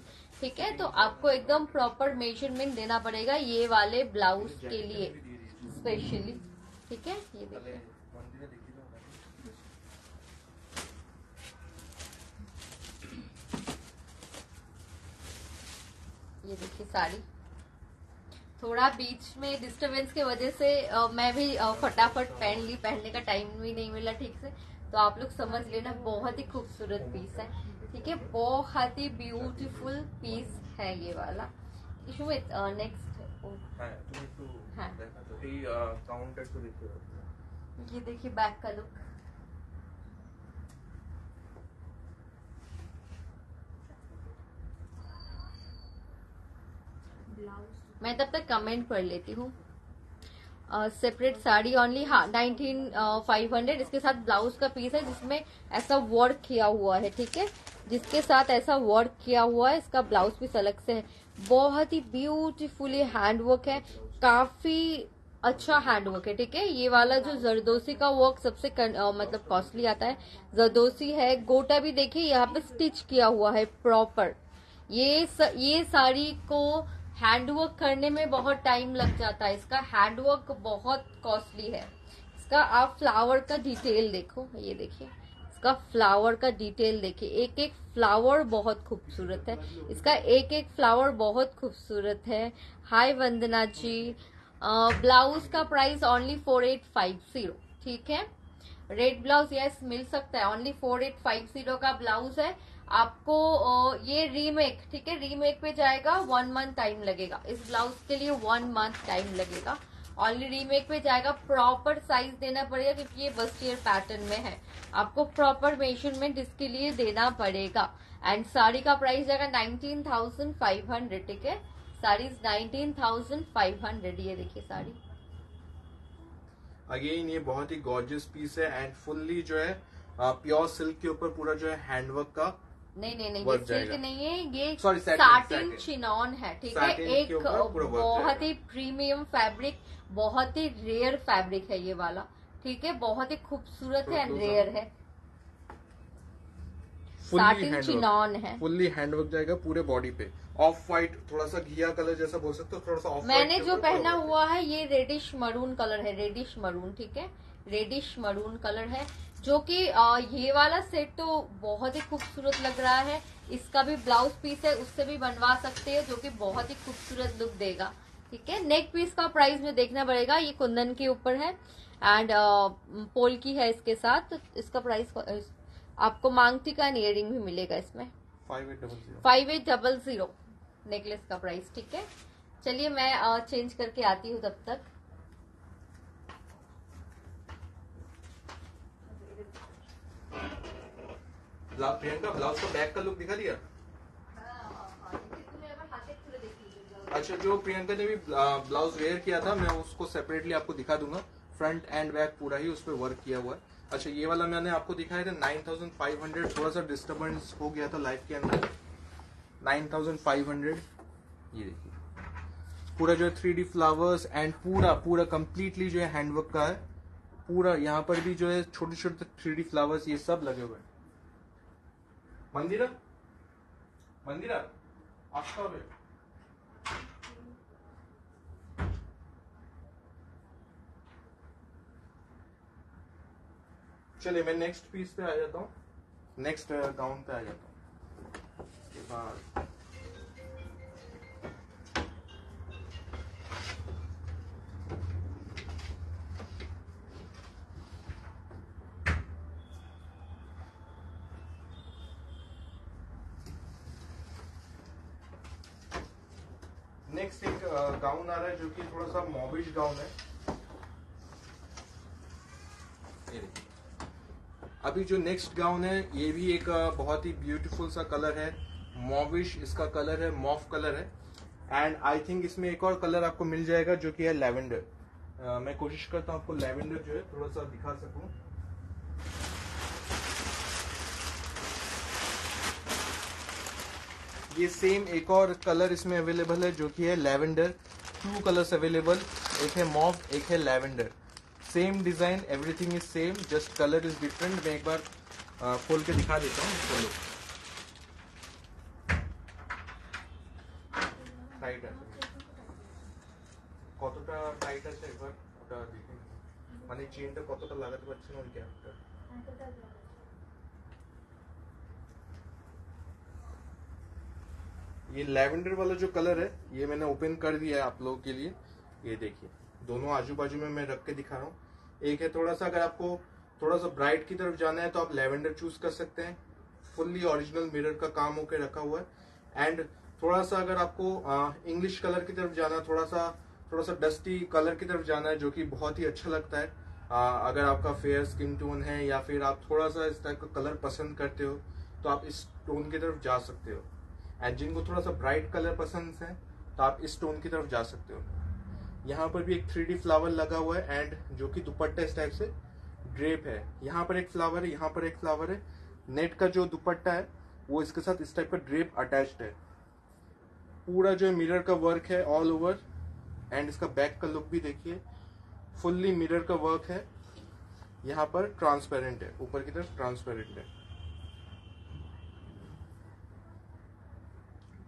ठीक है। तो आपको एकदम प्रॉपर मेजरमेंट देना पड़ेगा ये वाले ब्लाउज के लिए स्पेशली, ठीक है। ये देखिए ये देखिए साड़ी थोड़ा बीच में डिस्टरबेंस की वजह से मैं भी फटाफट पहन ली, पहनने का टाइम भी नहीं मिला ठीक से, तो आप लोग समझ लेना। बहुत ही खूबसूरत पीस है, ठीक है, बहुत ही ब्यूटीफुल पीस है ये वाला। সুমিত नेक्स्ट হ্যাঁ তুমি একটু হ্যাঁ দেখাতো এই কাউন্টার একটু দেখতে পাচ্ছ। ये देखिए बैक का लुक, मैं तब तक कमेंट पढ़ लेती हूँ। सेपरेट साड़ी ओनली, हाँ 19,500। इसके साथ ब्लाउज का पीस है जिसमें ऐसा वर्क किया हुआ है, ठीक है, जिसके साथ ऐसा वर्क किया हुआ है। इसका ब्लाउज पीस अलग से है, बहुत ही ब्यूटीफुली हैंडवर्क है, काफी अच्छा हैंडवर्क है, ठीक है। ये वाला जो जरदोसी का वर्क सबसे मतलब कॉस्टली आता है, जरदोसी है। गोटा भी देखिए यहाँ पे स्टिच किया हुआ है प्रॉपर। ये साड़ी को हैंडवर्क करने में बहुत टाइम लग जाता है, इसका हैंडवर्क बहुत कॉस्टली है। इसका आप फ्लावर का डिटेल देखो, ये देखिए इसका फ्लावर का डिटेल देखिए, एक एक फ्लावर बहुत खूबसूरत है, इसका एक एक फ्लावर बहुत खूबसूरत है। हाय वंदना जी। ब्लाउज का प्राइस ओनली 4850, ठीक है। रेड ब्लाउज यस मिल सकता है, ओनली 4850 का ब्लाउज है आपको। ये रीमेक, ठीक है, रीमेक पे जाएगा, 1 मंथ टाइम लगेगा इस ब्लाउज के लिए, 1 मंथ टाइम लगेगा। ओनली रीमेक पे जाएगा, प्रॉपर साइज देना पड़ेगा क्योंकि ये बस्टियर पैटर्न में है, आपको प्रॉपर मेजरमेंट इसके लिए देना पड़ेगा। एंड साड़ी का प्राइस जाएगा 19,500, ठीक है, साड़ी 19,500। ये देखिए साड़ी, अगेन ये बहुत ही गॉर्जियस पीस है एंड फुल्ली जो है प्योर सिल्क के ऊपर पूरा जो है हैंडवर्क का। नहीं ये वर्क सिल्क जाएगा। नहीं है, ये Sorry, satin, satin satin। Chinon है, ठीक है। satin एक के ऊपर पूरा work बहुत जाएगा। ही प्रीमियम फैब्रिक, बहुत ही रेयर फैब्रिक है ये वाला, ठीक है, बहुत ही खूबसूरत है एंड रेयर है, साटिन चिनॉन है। फुल्ली हैंडवर्क जाएगा पूरे बॉडी पे। ऑफ व्हाइट, थोड़ा सा घिया कलर जैसा बोल सकते हो, थोड़ा सा ऑफ। मैंने जो पहना हुआ है ये रेडिश मरून कलर है, रेडिश मरून, ठीक है, रेडिश मरून कलर है, जो कि ये वाला सेट तो बहुत ही खूबसूरत लग रहा है। इसका भी ब्लाउज पीस है, उससे भी बनवा सकते हो, जो कि बहुत ही खूबसूरत लुक देगा, ठीक है। नेक पीस का प्राइस में देखना पड़ेगा, ये कुंदन के ऊपर है एंड पोल की है इसके साथ। इसका प्राइस आपको मांगटी का इयरिंग भी मिलेगा इसमें, 5800 नेकलेस का प्राइस, ठीक है। चलिए मैं चेंज करके आती हूँ तब तक। प्रियंका ब्लाउज का बैक का लुक दिखा दिया। अच्छा, जो प्रियंका ने भी ब्लाउज वेयर किया था, मैं उसको सेपरेटली आपको दिखा दूंगा। फ्रंट एंड बैक पूरा ही उस पर वर्क किया हुआ है। अच्छा, ये वाला मैंने आपको दिखाया था 9,500, थोड़ा सा डिस्टर्बेंस हो गया था लाइफ के अंदर। 9,500, ये देखिए पूरा जो है 3D फ्लावर्स एंड पूरा कंप्लीटली जो है हैंडवर्क का है पूरा। यहाँ पर भी जो है छोटे छोटे 3D फ्लावर्स ये सब लगे हुए हैं। मंदिरा आपका भी। चलिए मैं नेक्स्ट पीस पे आ जाता हूँ, नेक्स्ट गाउन पे आ जाता हूँ। उसके बाद नेक्स्ट एक गाउन आ रहा है जो कि थोड़ा सा मॉबिश गाउन है। ये देखिए, अभी जो नेक्स्ट गाउन है ये भी एक बहुत ही ब्यूटीफुल सा कलर है, मॉबिश इसका कलर है, मॉफ कलर है। एंड आई थिंक इसमें एक और कलर आपको मिल जाएगा जो कि है लैवेंडर। मैं कोशिश करता हूँ आपको लैवेंडर जो है थोड़ा सा दिखा सकूं। ये सेम एक और कलर इसमें अवेलेबल है जो कि है लैवेंडर। 2 कलर्स अवेलेबल, एक है मॉव, एक है lavender. Same design, everything is same, just colour is different. मैं एक बार खोल के दिखा देता हूँ। चलो টাইট আছে, কতটা টাইট আছে একবার ওটা দেখুন, মানে চেনটা কতটা লাগাতে পারছেন ওই গ্যাপটা। ये लैवेंडर वाला जो कलर है ये मैंने ओपन कर दिया है आप लोगों के लिए। ये देखिए दोनों आजू बाजू में मैं रख के दिखा रहा हूँ। एक है थोड़ा सा, अगर आपको थोड़ा सा ब्राइट की तरफ जाना है तो आप लैवेंडर चूज कर सकते हैं, फुल्ली ओरिजिनल मिरर का काम होकर रखा हुआ है। एंड थोड़ा सा अगर आपको इंग्लिश कलर की तरफ जाना है, थोड़ा सा डस्टी कलर की तरफ जाना है जो कि बहुत ही अच्छा लगता है। अगर आपका फेयर स्किन टोन है या फिर आप थोड़ा सा इस टाइप का कलर पसंद करते हो तो आप इस टोन की तरफ जा सकते हो। एंड जिनको थोड़ा सा ब्राइट कलर पसंद है तो आप इस टोन की तरफ जा सकते हो। यहाँ पर भी एक 3D फ्लावर लगा हुआ है एंड जो कि दुपट्टा इस टाइप से ड्रेप है। यहाँ पर एक फ्लावर है, यहाँ पर एक फ्लावर है। नेट का जो दुपट्टा है वो इसके साथ इस टाइप का ड्रेप अटैच्ड है। पूरा जो है मिरर का वर्क है ऑल ओवर एंड इसका बैक का लुक भी देखिए, फुल्ली मिरर का वर्क है। यहाँ पर ट्रांसपेरेंट है, ऊपर की तरफ ट्रांसपेरेंट है।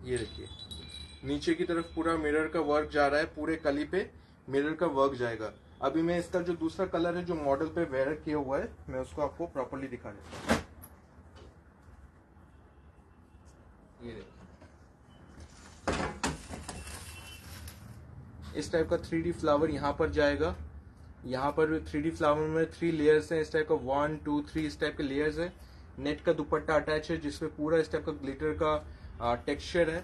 ये देखिए नीचे की तरफ पूरा मिरर का वर्क जा रहा है, पूरे कली पे मिरर का वर्क जाएगा। अभी मैं इसका जो दूसरा कलर है जो मॉडल पे वेयर किया हुआ है मैं उसको आपको प्रॉपर्ली दिखा देता हूँ। ये देखिए इस टाइप का 3D फ्लावर यहाँ पर जाएगा। यहाँ पर 3D फ्लावर में 3 लेयर्स हैं, इस टाइप का 1 2 3 इस टाइप के लेयर्स है। नेट का दुपट्टा अटैच है जिसमें पूरा इस टाइप का ग्लिटर का टेक्सचर है।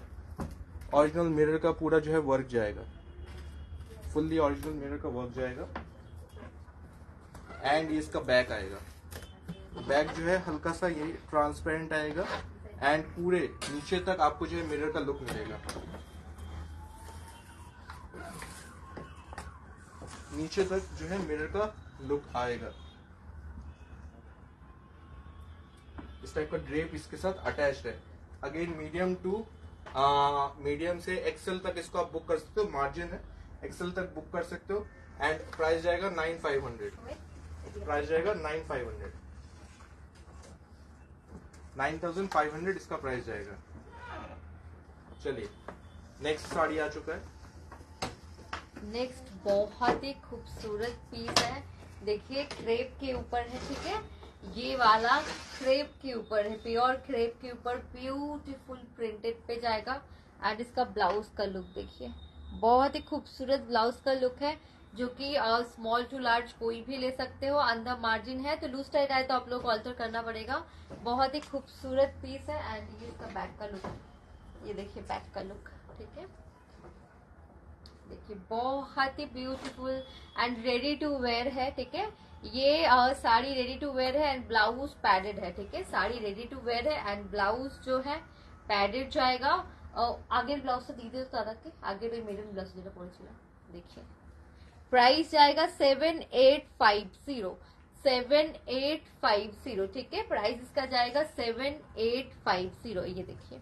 ओरिजिनल मिरर का पूरा जो है वर्क जाएगा, फुल्ली ओरिजिनल मिरर का वर्क जाएगा। एंड ये इसका बैक आएगा। बैक जो है हल्का सा ये ट्रांसपेरेंट आएगा एंड पूरे नीचे तक आपको जो है मिरर का लुक मिलेगा। नीचे तक जो है मिरर का लुक आएगा। इस टाइप का ड्रेप इसके साथ अटैच्ड है। अगेन मीडियम से एक्सेल तक इसको आप बुक कर सकते हो, मार्जिन है, एक्सेल तक बुक कर सकते हो। एंड प्राइस जाएगा 9500। प्राइस जाएगा 9500, 9500 इसका प्राइस जाएगा। चलिए नेक्स्ट साड़ी आ चुका है। नेक्स्ट बहुत ही खूबसूरत पीस है, देखिए क्रेप के ऊपर है, ठीक है। ये वाला क्रेप के ऊपर है, प्योर क्रेप के ऊपर ब्यूटीफुल प्रिंटेड पे जाएगा। एंड इसका ब्लाउज का लुक देखिए, बहुत ही खूबसूरत ब्लाउज का लुक है जो कि स्मॉल टू लार्ज कोई भी ले सकते हो। अंदर मार्जिन है तो लूज टाइट आए तो आप लोग को ऑल्टर करना पड़ेगा। बहुत ही खूबसूरत पीस है। एंड ये इसका बैक का लुक, ये देखिए बैक का लुक, ठीक है। देखिए बहुत ही beautiful and ready to wear है, ठीक है। ये साड़ी रेडी टू वेयर है एंड ब्लाउज पैडेड है, ठीक है। साड़ी रेडी टू वेयर है एंड ब्लाउज जो है पैडेड जाएगा। आगे ब्लाउज तो दीदी तो के आगे भी मेरे ब्लाउज दिला पड़ेगा। देखिए प्राइस जाएगा 7850, 7850, ठीक है। प्राइस इसका जाएगा 7850। ये देखिए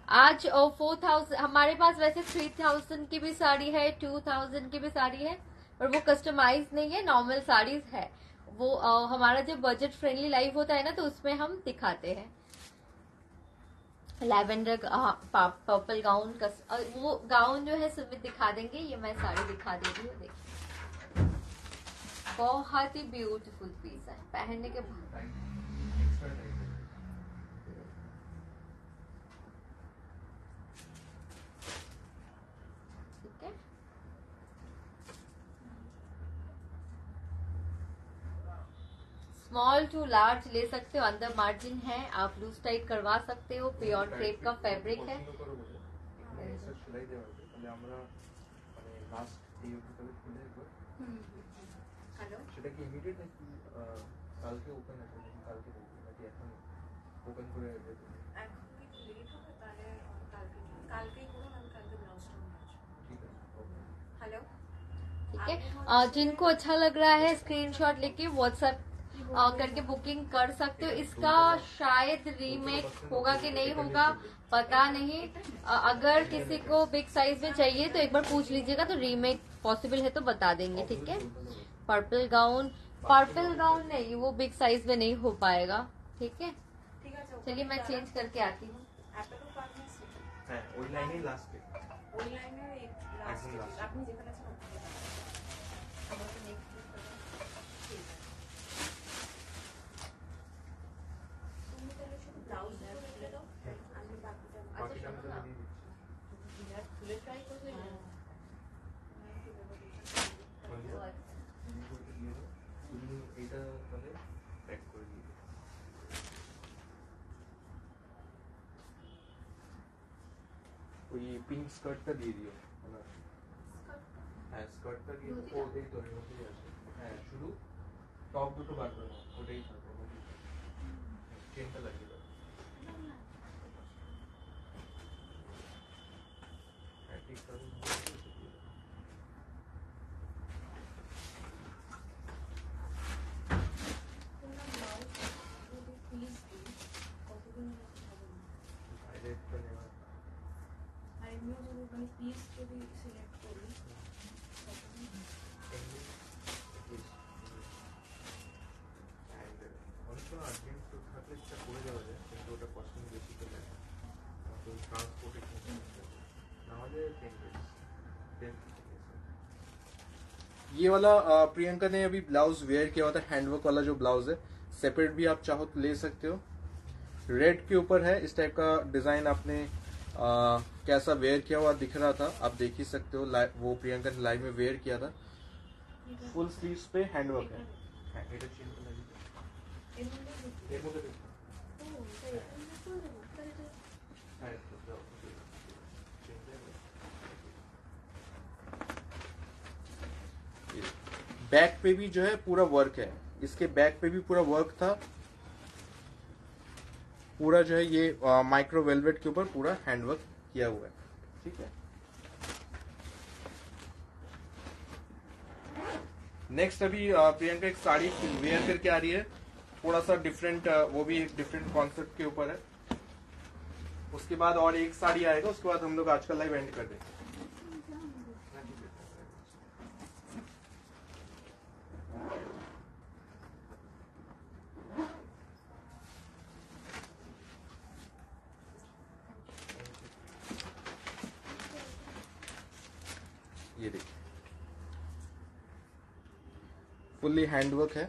आज 4000 हमारे पास वैसे 3000 की भी साड़ी है, 2000 की भी साड़ी है, पर वो कस्टमाइज नहीं है, नॉर्मल साड़ीज है। वो हमारा जो बजट फ्रेंडली लाइफ होता है ना तो उसमें हम दिखाते हैं। लैवेंडर पर्पल गाउन का वो गाउन जो है सुमित दिखा देंगे। ये मैं साड़ी दिखा दे रही हूँ, देखिए बहुत ही ब्यूटीफुल पीस है, पहनने के बाद स्मॉल टू लार्ज ले सकते हो। अंदर मार्जिन है, आप लूज टाइट करवा सकते हो। प्योर क्रेप का फैब्रिक है। हेलो সেটা কি ইমিডিয়েট নাকি কালকে ওপেন আছে নাকি কালকে দেখবো নাকি এখন ওপেন করে দেবো? এখন কি লেট হবে তাহলে কালকেই করুন, আমি কালকে ব্লাউজটা নিয়ে আসবো। ঠিক আছে। हेलो ठीक है। जिनको अच्छा लग रहा है स्क्रीनशॉट लेके व्हाट्सएप करके बुकिंग कर सकते हो। इसका शायद रीमेक होगा कि नहीं होगा पता नहीं। अगर किसी को बिग साइज में चाहिए तो एक बार पूछ लीजिएगा, तो रीमेक पॉसिबल है तो बता देंगे, ठीक है। पर्पल गाउन नहीं, वो बिग साइज में नहीं हो पाएगा, ठीक है। ঠিক আছে। चलिए मैं चेंज करके आती हूँ। অ্যাপেলো ফার্মেসি হ্যাঁ ওই লাইনেই লাস্টে ওই লাইনে লাস্ট একদম last। আপনি যেখানে আছেন ওখানে আমরা তো next week করবো। ঠিক আছে। তুমি তাহলে শুধু ব্লাউজটা রেখে দাও, আমি বাকিটা বাকিটা আমি তোকে দিয়ে দিচ্ছি। यार खुले ट्राई कर लो। তুমি এটা তাহলে প্যাক করে দিয়ে দিও। ওই পিঙ্ক স্কার্টটা দিয়ে দিও। হ্যাঁ স্কার্টটা দিয়ে দিও, ওটাই তো এর মধ্যেই আছে। হ্যাঁ শুধু টপ দুটো বার করে নাও, ওটাই থাকবে। চেনটা লাগিয়ে দাও। পিস যদি সিলেক্ট করি ये वाला प्रियंका ने अभी ब्लाउज वेयर किया हुआ था, हैंडवर्क वाला जो ब्लाउज है, सेपरेट भी आप चाहो तो ले सकते हो। रेड के ऊपर है, इस टाइप का डिजाइन आपने कैसा वेयर किया हुआ दिख रहा था, आप देख ही सकते हो। वो प्रियंका ने लाइव में वेयर किया था। फुल स्लीव्स पे हैंडवर्क है। बैक पे भी जो है पूरा वर्क है, इसके बैक पे भी पूरा वर्क था पूरा, जो है ये माइक्रो वेलवेट के ऊपर पूरा हैंडवर्क किया हुआ है। ठीक है, नेक्स्ट अभी प्रियंका एक साड़ी वेयर करके आ रही है, थोड़ा सा डिफरेंट, वो भी एक डिफरेंट कॉन्सेप्ट के ऊपर है। उसके बाद और एक साड़ी आएगा, उसके बाद हम लोग आज का लाइव एंड कर देंगे। ये देखिए फुल्ली हैंडवर्क है।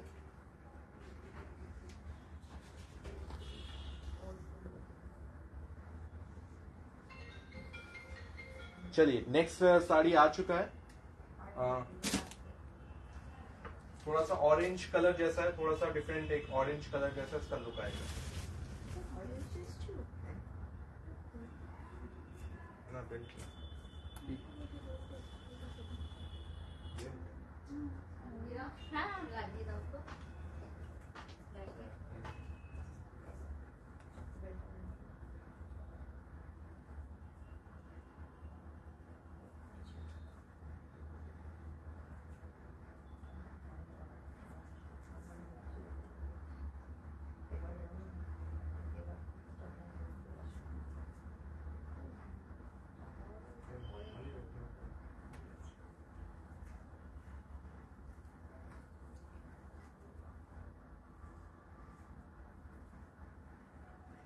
चलिए नेक्स्ट साड़ी आ चुका है, थोड़ा सा ऑरेंज कलर जैसा है, थोड़ा सा डिफरेंट एक ऑरेंज कलर जैसा इसका लुक आएगा ना। बिल्कुल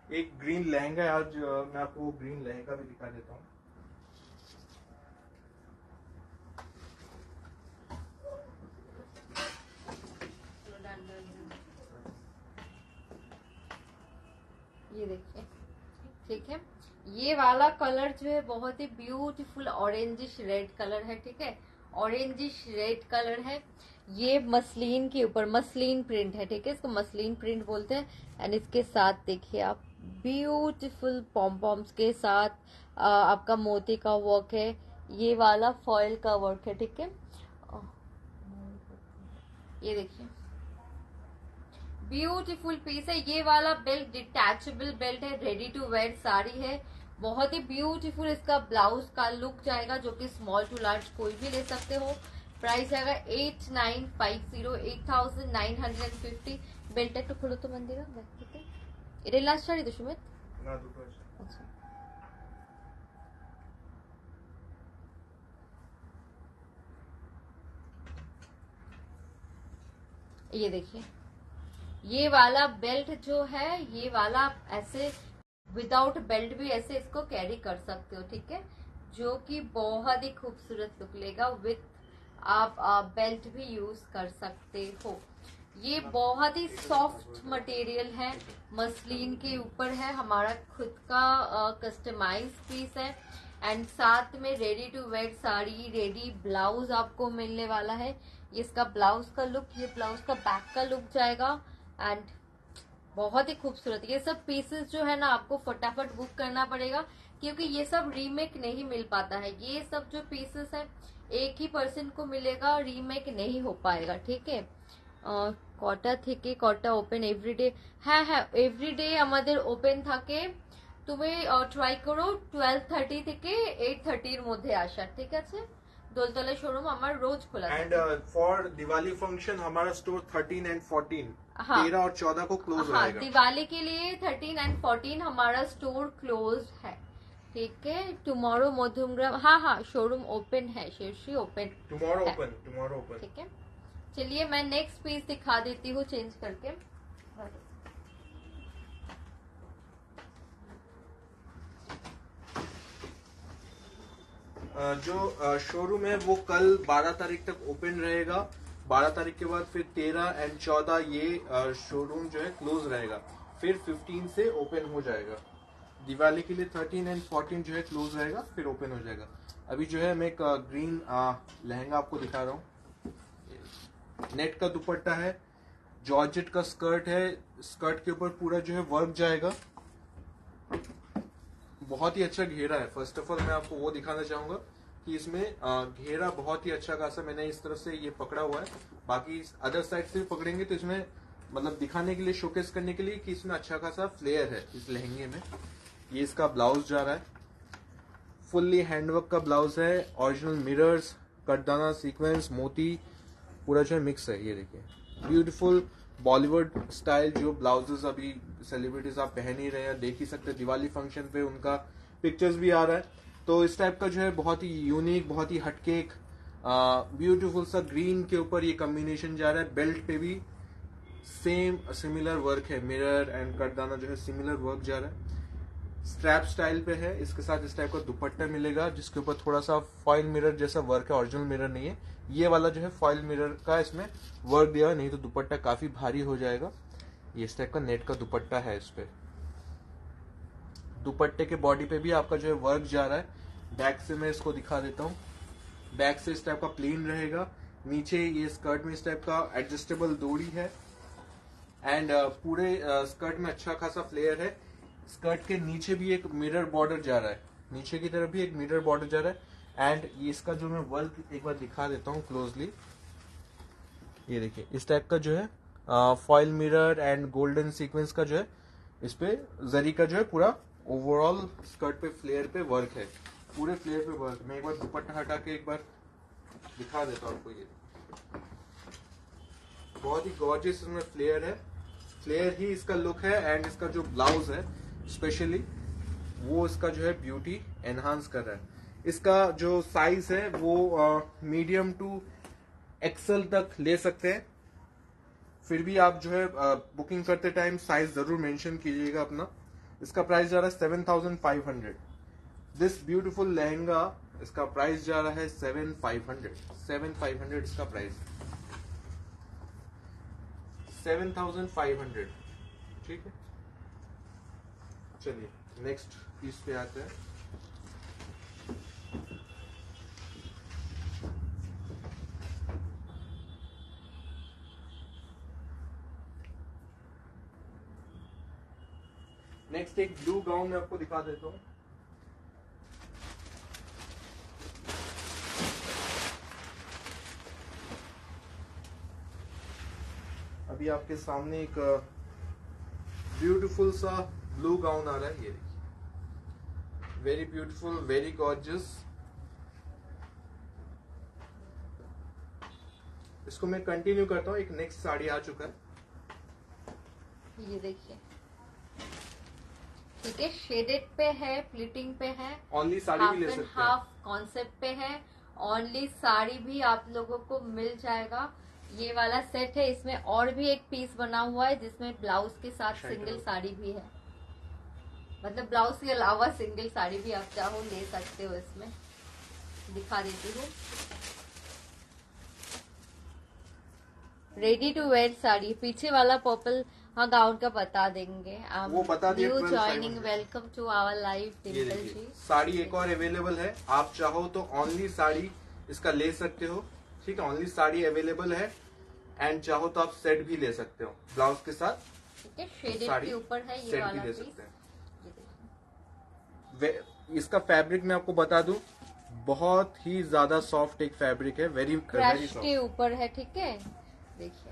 एक ग्रीन लहंगा है आज, मैं आपको ग्रीन लहंगा भी दिखा देता हूँ। ये देखिए, ठीक है, ये वाला कलर जो है बहुत ही ब्यूटीफुल ऑरेंजिश रेड कलर है। ठीक है, ऑरेंजिश रेड कलर है। ये मसलिन के ऊपर मसलिन प्रिंट है। ठीक है, इसको मसलिन प्रिंट बोलते हैं। एंड इसके साथ देखिए आप ब्यूटीफुल पॉम्पॉम्स के साथ आपका मोती का वर्क है, ये वाला फॉयल का वर्क है। ठीक है, ये देखिए ब्यूटीफुल पीस है। ये वाला बेल्ट डिटैचेबल बेल्ट है, रेडी टू वेयर साड़ी है, बहुत ही ब्यूटीफुल इसका ब्लाउज का लुक जाएगा, जो कि स्मॉल टू लार्ज कोई भी ले सकते हो। प्राइस आएगा 8950, 8950। बेल्ट एक खुलो तो मंदिर এটা লাস্ট শাড়ি তো সুমিত ना दुपट्टा। আচ্ছা, ये देखिए ये वाला बेल्ट जो है, ये वाला ऐसे विदाउट बेल्ट भी ऐसे इसको कैरी कर सकते हो। ठीक है, जो कि बहुत ही खूबसूरत लुक लेगा। विथ आप बेल्ट भी यूज कर सकते हो। ये बहुत ही सॉफ्ट मटेरियल है, मसलिन के ऊपर है, हमारा खुद का कस्टमाइज पीस है। एंड साथ में ready to wear sari, ready blouse आपको मिलने वाला है। ये इसका ब्लाउज का लुक, ये ब्लाउज का बैक का लुक जाएगा। एंड बहुत ही खूबसूरत। ये सब पीसेस जो है ना आपको फटाफट बुक करना पड़ेगा, क्योंकि ये सब रीमेक नहीं मिल पाता है। ये सब जो पीसेस है एक ही पर्सन को मिलेगा, रीमेक नहीं हो पाएगा। ठीक है, কটা থেকে কটা ওপেন এভরিডে? হ্যাঁ হ্যাঁ, এভরিডে আমাদের ওপেন থাকে তুমি ট্রাই করো 12:30 থেকে 8:30 এর মধ্যে আসার, ঠিক আছে? দোলতলা শোরুম আমার রোজ খোলা एंड থাকে। फॉर दिवाली फंक्शन हमारा स्टोर 13 एंड 14 हाँ। 13 और 14 को क्लोज हाँ, रहेगा। दिवाली के लिए 13 एंड 14 हमारा स्टोर क्लोज है, ठीक है? टुमारो मधुमग्राम, हाँ हाँ शोरूम ओपन है, शीर्षी ओपन, टुमारो है। Open, tomorrow open. ठीक है, चलिए मैं नेक्स्ट पीस दिखा देती हूँ चेंज करके। जो शोरूम है वो कल 12 तारीख तक ओपन रहेगा। 12 तारीख के बाद फिर 13 एंड 14 ये शोरूम जो है क्लोज रहेगा, फिर 15 से ओपन हो जाएगा। दिवाली के लिए 13 एंड 14 जो है क्लोज रहेगा, फिर ओपन हो जाएगा। अभी जो है मैं एक ग्रीन लहंगा आपको दिखा रहा हूँ। नेट का दुपट्टा है, जॉर्जेट का स्कर्ट है, स्कर्ट के ऊपर पूरा जो है वर्क जाएगा, बहुत ही अच्छा घेरा है। फर्स्ट ऑफ ऑल मैं आपको वो दिखाना चाहूंगा कि इसमें घेरा बहुत ही अच्छा खासा मैंने इस तरफ से ये पकड़ा हुआ है। बाकी अदर साइड से पकड़ेंगे तो इसमें मतलब दिखाने के लिए, शोकेस करने के लिए कि इसमें अच्छा खासा फ्लेयर है इस लहंगे में। ये इसका ब्लाउज जा रहा है, फुल्ली हैंडवर्क का ब्लाउज है, ओरिजिनल मिरर्स, कटदाना, सीक्वेंस, मोती पूरा जो है मिक्स है। ये देखिए ब्यूटीफुल बॉलीवुड स्टाइल जो ब्लाउजेस अभी सेलिब्रिटीज आप पहन ही रहे हैं, देख ही सकते हैं। दिवाली फंक्शन पे उनका पिक्चर्स भी आ रहा है, तो इस टाइप का जो है बहुत ही यूनिक, बहुत ही हटके ब्यूटीफुल सा ग्रीन के ऊपर ये कॉम्बिनेशन जा रहा है। बेल्ट पे भी सेम सिमिलर वर्क है, मिरर एंड कटदाना जो है सिमिलर वर्क जा रहा है। स्ट्रैप स्टाइल पे है, इसके साथ इस टाइप का दुपट्टा मिलेगा जिसके ऊपर थोड़ा सा फॉइल मिरर जैसा वर्क है, ओरिजिनल मिरर नहीं है ये वाला, जो है फॉइल मिरर का इसमें वर्क दिया है, नहीं तो दुपट्टा काफी भारी हो जाएगा। ये इस टाइप का नेट का दुपट्टा है। इस पे दुपट्टे के बॉडी पे भी आपका जो है वर्क जा रहा है। बैक से मैं इसको दिखा देता हूँ। बैक से इस टाइप का प्लेन रहेगा, नीचे ये स्कर्ट में इस टाइप का एडजस्टेबल डोरी है एंड पूरे स्कर्ट में अच्छा खासा फ्लेयर है। स्कर्ट के नीचे भी एक मिरर बॉर्डर जा रहा है, नीचे की तरफ भी एक मिरर बॉर्डर जा रहा है। एंड ये इसका जो मैं वर्क एक बार दिखा देता हूँ क्लोजली। ये देखिए इस टाइप का जो है foil mirror and golden sequence का जो है इस पे जरी का जो है पूरा ओवरऑल स्कर्ट पे फ्लेयर पे वर्क है, पूरे फ्लेयर पे वर्क। मैं एक बार दुपट्टा हटा के एक बार दिखा देता हूँ आपको। ये बहुत ही गॉर्जियस इसमें फ्लेयर है, फ्लेयर ही इसका लुक है। एंड इसका जो ब्लाउज है स्पेशली वो इसका जो है ब्यूटी एनहांस कर रहा है। इसका जो साइज है वो मीडियम टू एक्सेल तक ले सकते हैं। फिर भी आप जो है बुकिंग करते टाइम साइज जरूर मेंशन कीजिएगा अपना। इसका प्राइस जा रहा है 7500। दिस ब्यूटीफुल लहंगा इसका प्राइस जा रहा है 7500 इसका प्राइस 7500। ठीक है, चलिए नेक्स्ट पीस पे आते हैं। नेक्स्ट एक ब्लू गाउन में आपको दिखा देता हूँ। अभी आपके सामने एक ब्यूटीफुल सा ब्लू गाउन आ रहा है। ये देखिए वेरी ब्यूटीफुल, वेरी गॉर्जियस। इसको मैं कंटिन्यू करता हूँ। एक नेक्स्ट साड़ी आ चुका है, ये देखिए, ठीक है, शेडेड पे है, प्लीटिंग पे है, ओनली साड़ी भी ले हाफ एंड सकते हैं। हाफ कॉन्सेप्ट पे है। ओनली साड़ी भी आप लोगों को मिल जाएगा। ये वाला सेट है, इसमें और भी एक पीस बना हुआ है जिसमें ब्लाउज के साथ शायद सिंगल है। साड़ी भी है, मतलब ब्लाउज के अलावा सिंगल साड़ी भी आप चाहो ले सकते हो। इसमें दिखा देती हूँ, रेडी टू वेयर साड़ी। पीछे वाला पर्पल हाँ गाउन का बता देंगे आप। वो बता दिए, new 12,500। Joining, welcome to our live ये डिम्पल देखिए जी। साड़ी एक और अवेलेबल है, आप चाहो तो ओनली साड़ी इसका ले सकते हो। ठीक है, ओनली साड़ी अवेलेबल है एंड चाहो तो आप सेट भी ले सकते हो ब्लाउज के साथ। ठीक है, शेडेड साड़ी के ऊपर है ये सेट वाला भी ले पीस। सकते हैं। ये देखिए, इसका फैब्रिक मैं आपको बता दूं, बहुत ही ज्यादा सॉफ्ट एक फैब्रिक है, वेरी वेरी क्रश के सॉफ्ट। ऊपर है, ठीक है। देखिए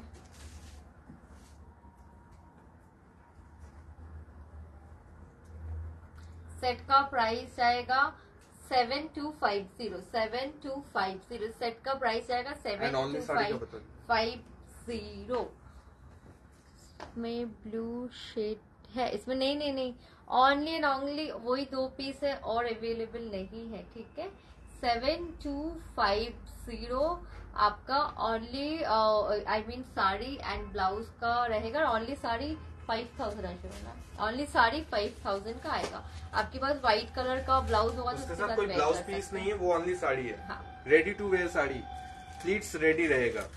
सेट का प्राइस जाएगा 7250, 7250। सेट का प्राइस जाएगा एंड ओनली साड़ी का बता 7250 में ब्लू शेड है इसमें। नहीं नहीं नहीं, ओनली एंड ओनली वही 2 पीस है और अवेलेबल नहीं है, ठीक है। 7250 आपका only I mean sari and blouse का रहेगा। ओनली साड़ी 5000 है, ओनली साड़ी 5000 का आएगा। आपके पास व्हाइट कलर का ब्लाउज होगा तो उसके उसके साथ साथ कोई wear ब्लाउज कर पीस सकते नहीं हैं। है, वो ओनली साड़ी है। हाँ। Ready to wear sari, pleats ready रहेगा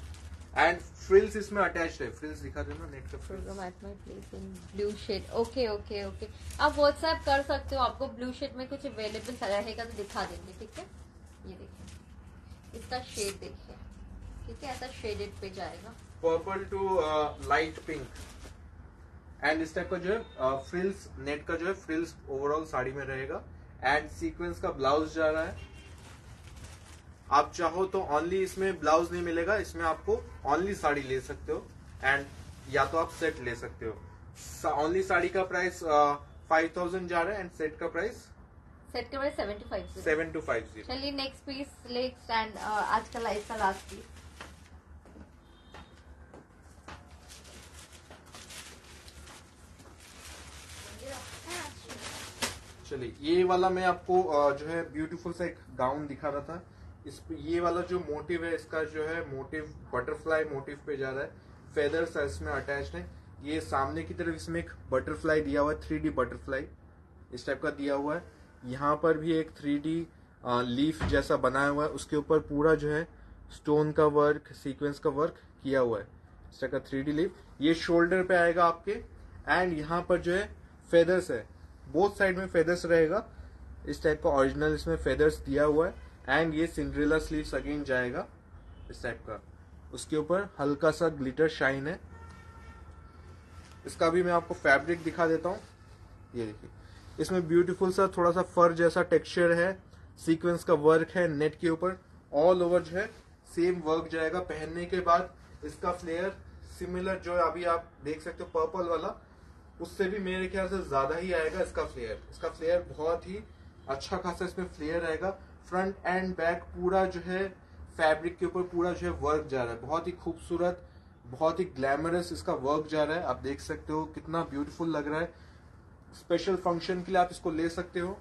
एंड फ्रिल्स इसमें अटैच्ड है। फ्रिल्स दिखा देना नेट का frills. Programme at my place in blue shade. Okay okay okay, आप व्हाट्सएप कर सकते हो। आपको ब्लू शेड में कुछ अवेलेबल रहेगा तो दिखा देंगे, ठीक है। ये देखिए इसका शेड देखिए, ठीक है, ऐसा शेडेड पे जाएगा। Purple to light pink and इस टाइप का जो है फ्रिल्स, नेट का जो है फ्रिल्स ओवरऑल साड़ी में रहेगा एंड सीक्वेंस का ब्लाउज जा रहा है। आप चाहो तो ओनली इसमें ब्लाउज नहीं मिलेगा, इसमें आपको ओनली साड़ी ले सकते हो एंड या तो आप सेट ले सकते हो। ओनली साड़ी का प्राइस 5000 जा रहा है एंड सेट का प्राइस सेट के प्राइस 7250। 7250। चलिए नेक्स्ट पीस नेक्स्ट एंड आज का लाइफ का लास्ट पीस। चलिए ये वाला मैं आपको जो है ब्यूटीफुल सा एक गाउन दिखा रहा था। इस ये वाला जो मोटिव है इसका जो है मोटिव बटरफ्लाई मोटिव पे जा रहा है। फेदर्स इसमें अटैच्ड है। ये सामने की तरफ इसमें एक बटरफ्लाई दिया हुआ है, 3D बटरफ्लाई इस टाइप का दिया हुआ है। यहाँ पर भी एक 3D लीफ जैसा बनाया हुआ है, उसके ऊपर पूरा जो है स्टोन का वर्क, सीक्वेंस का वर्क किया हुआ है इस टाइप का 3D लीफ। ये शोल्डर पे आएगा आपके एंड यहाँ पर जो है फेदर्स है, बोथ साइड में फेदर्स रहेगा इस टाइप का। ओरिजिनल इसमें फेदर्स दिया हुआ है एंड ये सिंड्रेला स्लीव्स अगेन जाएगा इस टाइप का। उसके ऊपर हल्का सा ग्लिटर शाइन है। इसका भी मैं आपको फैब्रिक दिखा देता हूँ। ये देखिए इसमें ब्यूटीफुल सा थोड़ा सा फर जैसा टेक्सचर है, सीक्वेंस का वर्क है नेट के ऊपर। ऑल ओवर जो है सेम वर्क जाएगा। पहनने के बाद इसका फ्लेयर सिमिलर जो अभी आप देख सकते हो पर्पल वाला, उससे भी मेरे ख्याल से ज्यादा ही आएगा इसका फ्लेयर। इसका फ्लेयर बहुत ही अच्छा खासा इसमें फ्लेयर आएगा। फ्रंट एंड बैक पूरा जो है फैब्रिक के ऊपर पूरा जो है वर्क जा रहा है। बहुत ही खूबसूरत, बहुत ही ग्लैमरस इसका वर्क जा रहा है। आप देख सकते हो कितना ब्यूटीफुल लग रहा है। स्पेशल फंक्शन के लिए आप इसको ले सकते हो।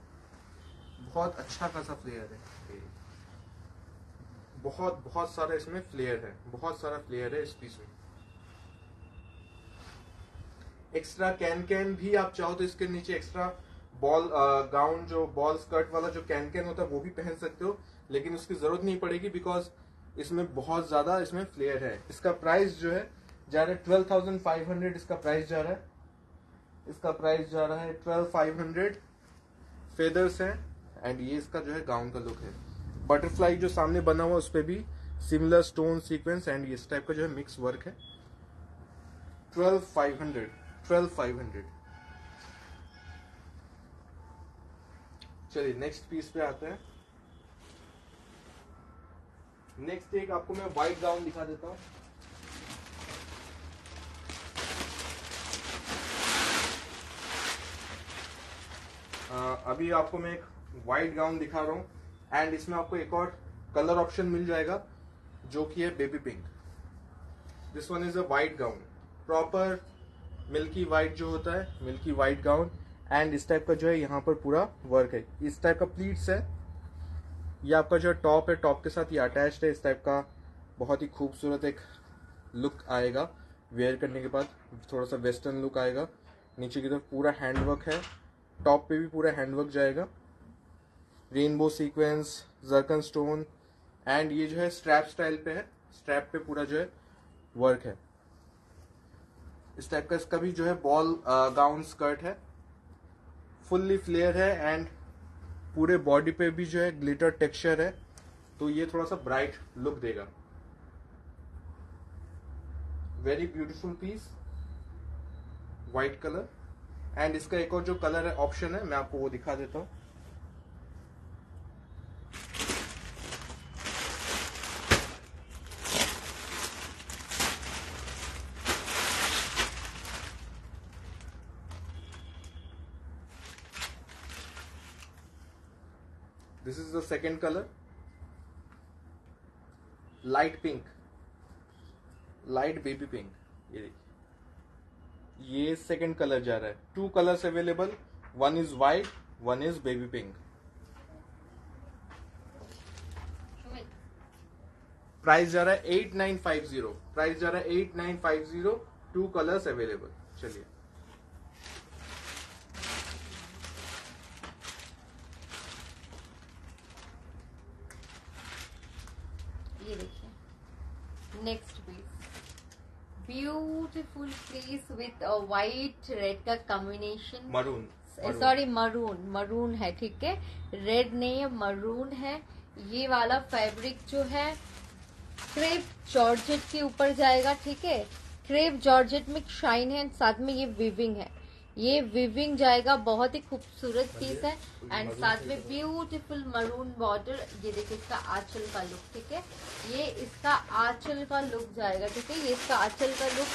बहुत अच्छा खासा फ्लेयर है। बहुत बहुत सारा इसमें फ्लेयर है, बहुत सारा फ्लेयर है इस पीस में। एक्स्ट्रा कैन भी आप चाहो तो इसके नीचे एक्स्ट्रा बॉल गाउन, जो बॉल स्कर्ट वाला जो कैन होता है वो भी पहन सकते हो, लेकिन उसकी जरूरत नहीं पड़ेगी बिकॉज इसमें बहुत ज्यादा इसमें फ्लेयर है। इसका प्राइस जो है जा रहा है 12,500। इसका प्राइस जा रहा है, इसका प्राइस जा रहा है 12,500। फेदर्स है एंड ये इसका जो है गाउन का लुक है। बटरफ्लाई जो सामने बना हुआ उस पर भी सिमिलर स्टोन सीक्वेंस एंड इस टाइप का जो है मिक्स वर्क है। 12,500 12,500। चलिए नेक्स्ट पीस पे आते हैं। नेक्स्ट एक आपको मैं व्हाइट गाउन दिखा देता हूँ। अभी आपको मैं एक व्हाइट गाउन दिखा रहा हूँ एंड इसमें आपको एक और कलर ऑप्शन मिल जाएगा जो कि है baby pink. This one is a white gown, proper milky white जो होता है, मिल्की व्हाइट गाउन एंड इस टाइप का जो है यहाँ पर पूरा वर्क है। इस टाइप का प्लीट्स है। ये आपका जो टॉप है, टॉप के साथ ये अटैच्ड है। इस टाइप का बहुत ही खूबसूरत एक लुक आएगा वेयर करने के बाद, थोड़ा सा वेस्टर्न लुक आएगा। नीचे की तरफ पूरा हैंडवर्क है, टॉप पे भी पूरा हैंडवर्क जाएगा। Rainbow sequence, zircon stone and ये जो है स्ट्रैप स्टाइल पे है। स्ट्रैप पे पूरा जो है वर्क है इस टाइप का। इसका भी जो है बॉल गाउन स्कर्ट है, फुल्ली फ्लेयर है एंड पूरे बॉडी पे भी जो है ग्लिटर टेक्सचर है, तो ये थोड़ा सा ब्राइट लुक देगा। Very beautiful piece, white colour and इसका एक और जो कलर है ऑप्शन है, मैं आपको वो दिखा देता हूँ। This is the second colour, light pink, light baby pink. ये देखिए, ये सेकेंड कलर जा रहा है। 2 colours available, one is white, one is baby pink. Price जा रहा है 8950, प्राइस जा रहा है 8950, 2 कलर्स अवेलेबल। चलिए, ये देखिए next piece, beautiful piece with white red का कॉम्बिनेशन, मरून, सॉरी मरून है, ठीक है, रेड नहीं है, मरून है। ये वाला फैब्रिक जो है क्रेप जॉर्जेट के ऊपर जाएगा, ठीक है, क्रेप जॉर्जेट में शाइन है, साथ में ये विविंग है, ये विविंग जाएगा, बहुत ही खूबसूरत पीस है। एंड साथ में ब्यूटीफुल मरून बॉर्डर। ये देखिए इसका आंचल का लुक, ठीक है, ये इसका आंचल का लुक जाएगा, ठीक है, ये इसका आंचल का लुक।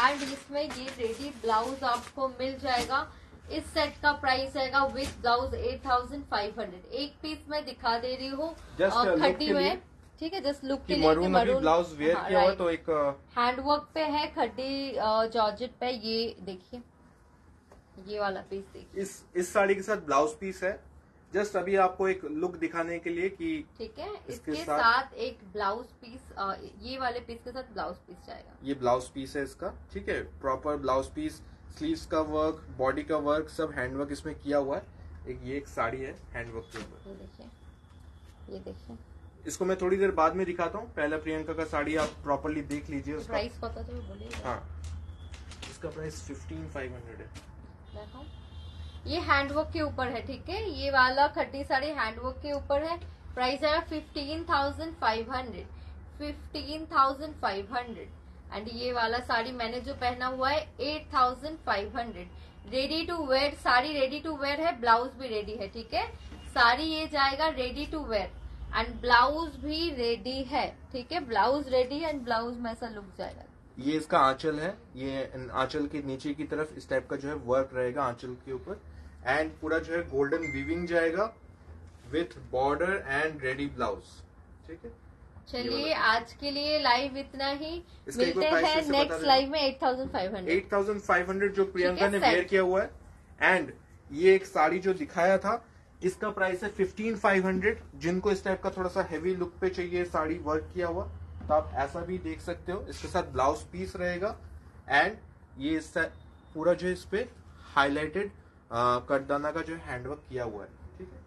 एंड इसमें ये रेडी ब्लाउज आपको मिल जाएगा। इस सेट का प्राइस आएगा विद ब्लाउज 8500। एक पीस मैं दिखा दे रही हूँ खड्डी में, ठीक है, जस्ट लुक के लिए। मरून अभी ब्लाउज वेयर किया हुआ, तो एक हैंडवर्क पे है, खड्डी जॉर्जेट पे। ये देखिए, ये वाला पीस देखिए, इस साड़ी के साथ ब्लाउज पीस है। जस्ट अभी आपको एक लुक दिखाने के लिए कि ठीक है, इसके इसके साथ साथ एक ब्लाउज पीस, ये वाले पीस के साथ ब्लाउज पीस जाएगा। ये ब्लाउज पीस है इसका, ठीक है, प्रॉपर ब्लाउज पीस, स्लीव्स का वर्क, बॉडी का वर्क, सब हैंडवर्क इसमें किया हुआ है। ये एक साड़ी है हैंडवर्क के ऊपर। ये देखिए, ये देखिए, इसको मैं थोड़ी देर बाद में दिखाता हूँ, पहले प्रियंका का साड़ी आप प्रॉपरली देख लीजिए। उसका प्राइस पता तो बोलिए। हाँ, इसका प्राइस 15500 है। देखो, ये हैंडवर्क के ऊपर है, ठीक है, ये वाला खड्डी साड़ी हैंडवर्क के ऊपर है। प्राइस है 15500, 15500। एंड ये वाला साड़ी मैंने जो पहना हुआ है 8500। Ready to wear sari, ready to wear है, ब्लाउज भी रेडी है, ठीक है, साड़ी ये जाएगा ready to wear and blouse भी रेडी है, ठीक है, ब्लाउज रेडी है एंड ब्लाउज में ऐसा लुक जाएगा। ये इसका आंचल है, ये आंचल के नीचे की तरफ इस टाइप का जो है वर्क रहेगा आंचल के ऊपर। एंड पूरा जो है गोल्डन वीविंग जाएगा with border and ready blouse, ठीक है। चलिए, आज के लिए लाइव इतना ही, इसका एक मिलते बार प्राइस हैं फिर से बता नेक्स्ट देना। लाइव में 8500। 8500 जो प्रियंका ने set। वेयर किया हुआ है। एंड ये एक साड़ी जो दिखाया था, इसका प्राइस है 15500। जिनको इस टाइप का थोड़ा सा हेवी लुक पे चाहिए साड़ी वर्क किया हुआ, तो आप ऐसा भी देख सकते हो। इसके साथ ब्लाउज पीस रहेगा एंड ये पूरा जो इस पे हाईलाइटेड कटदाना का जो हैंडवर्क किया हुआ है, ठीक है।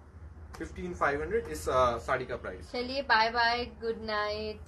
15500 इस साड़ी का प्राइस। चलिए, बाय बाय, गुड नाइट।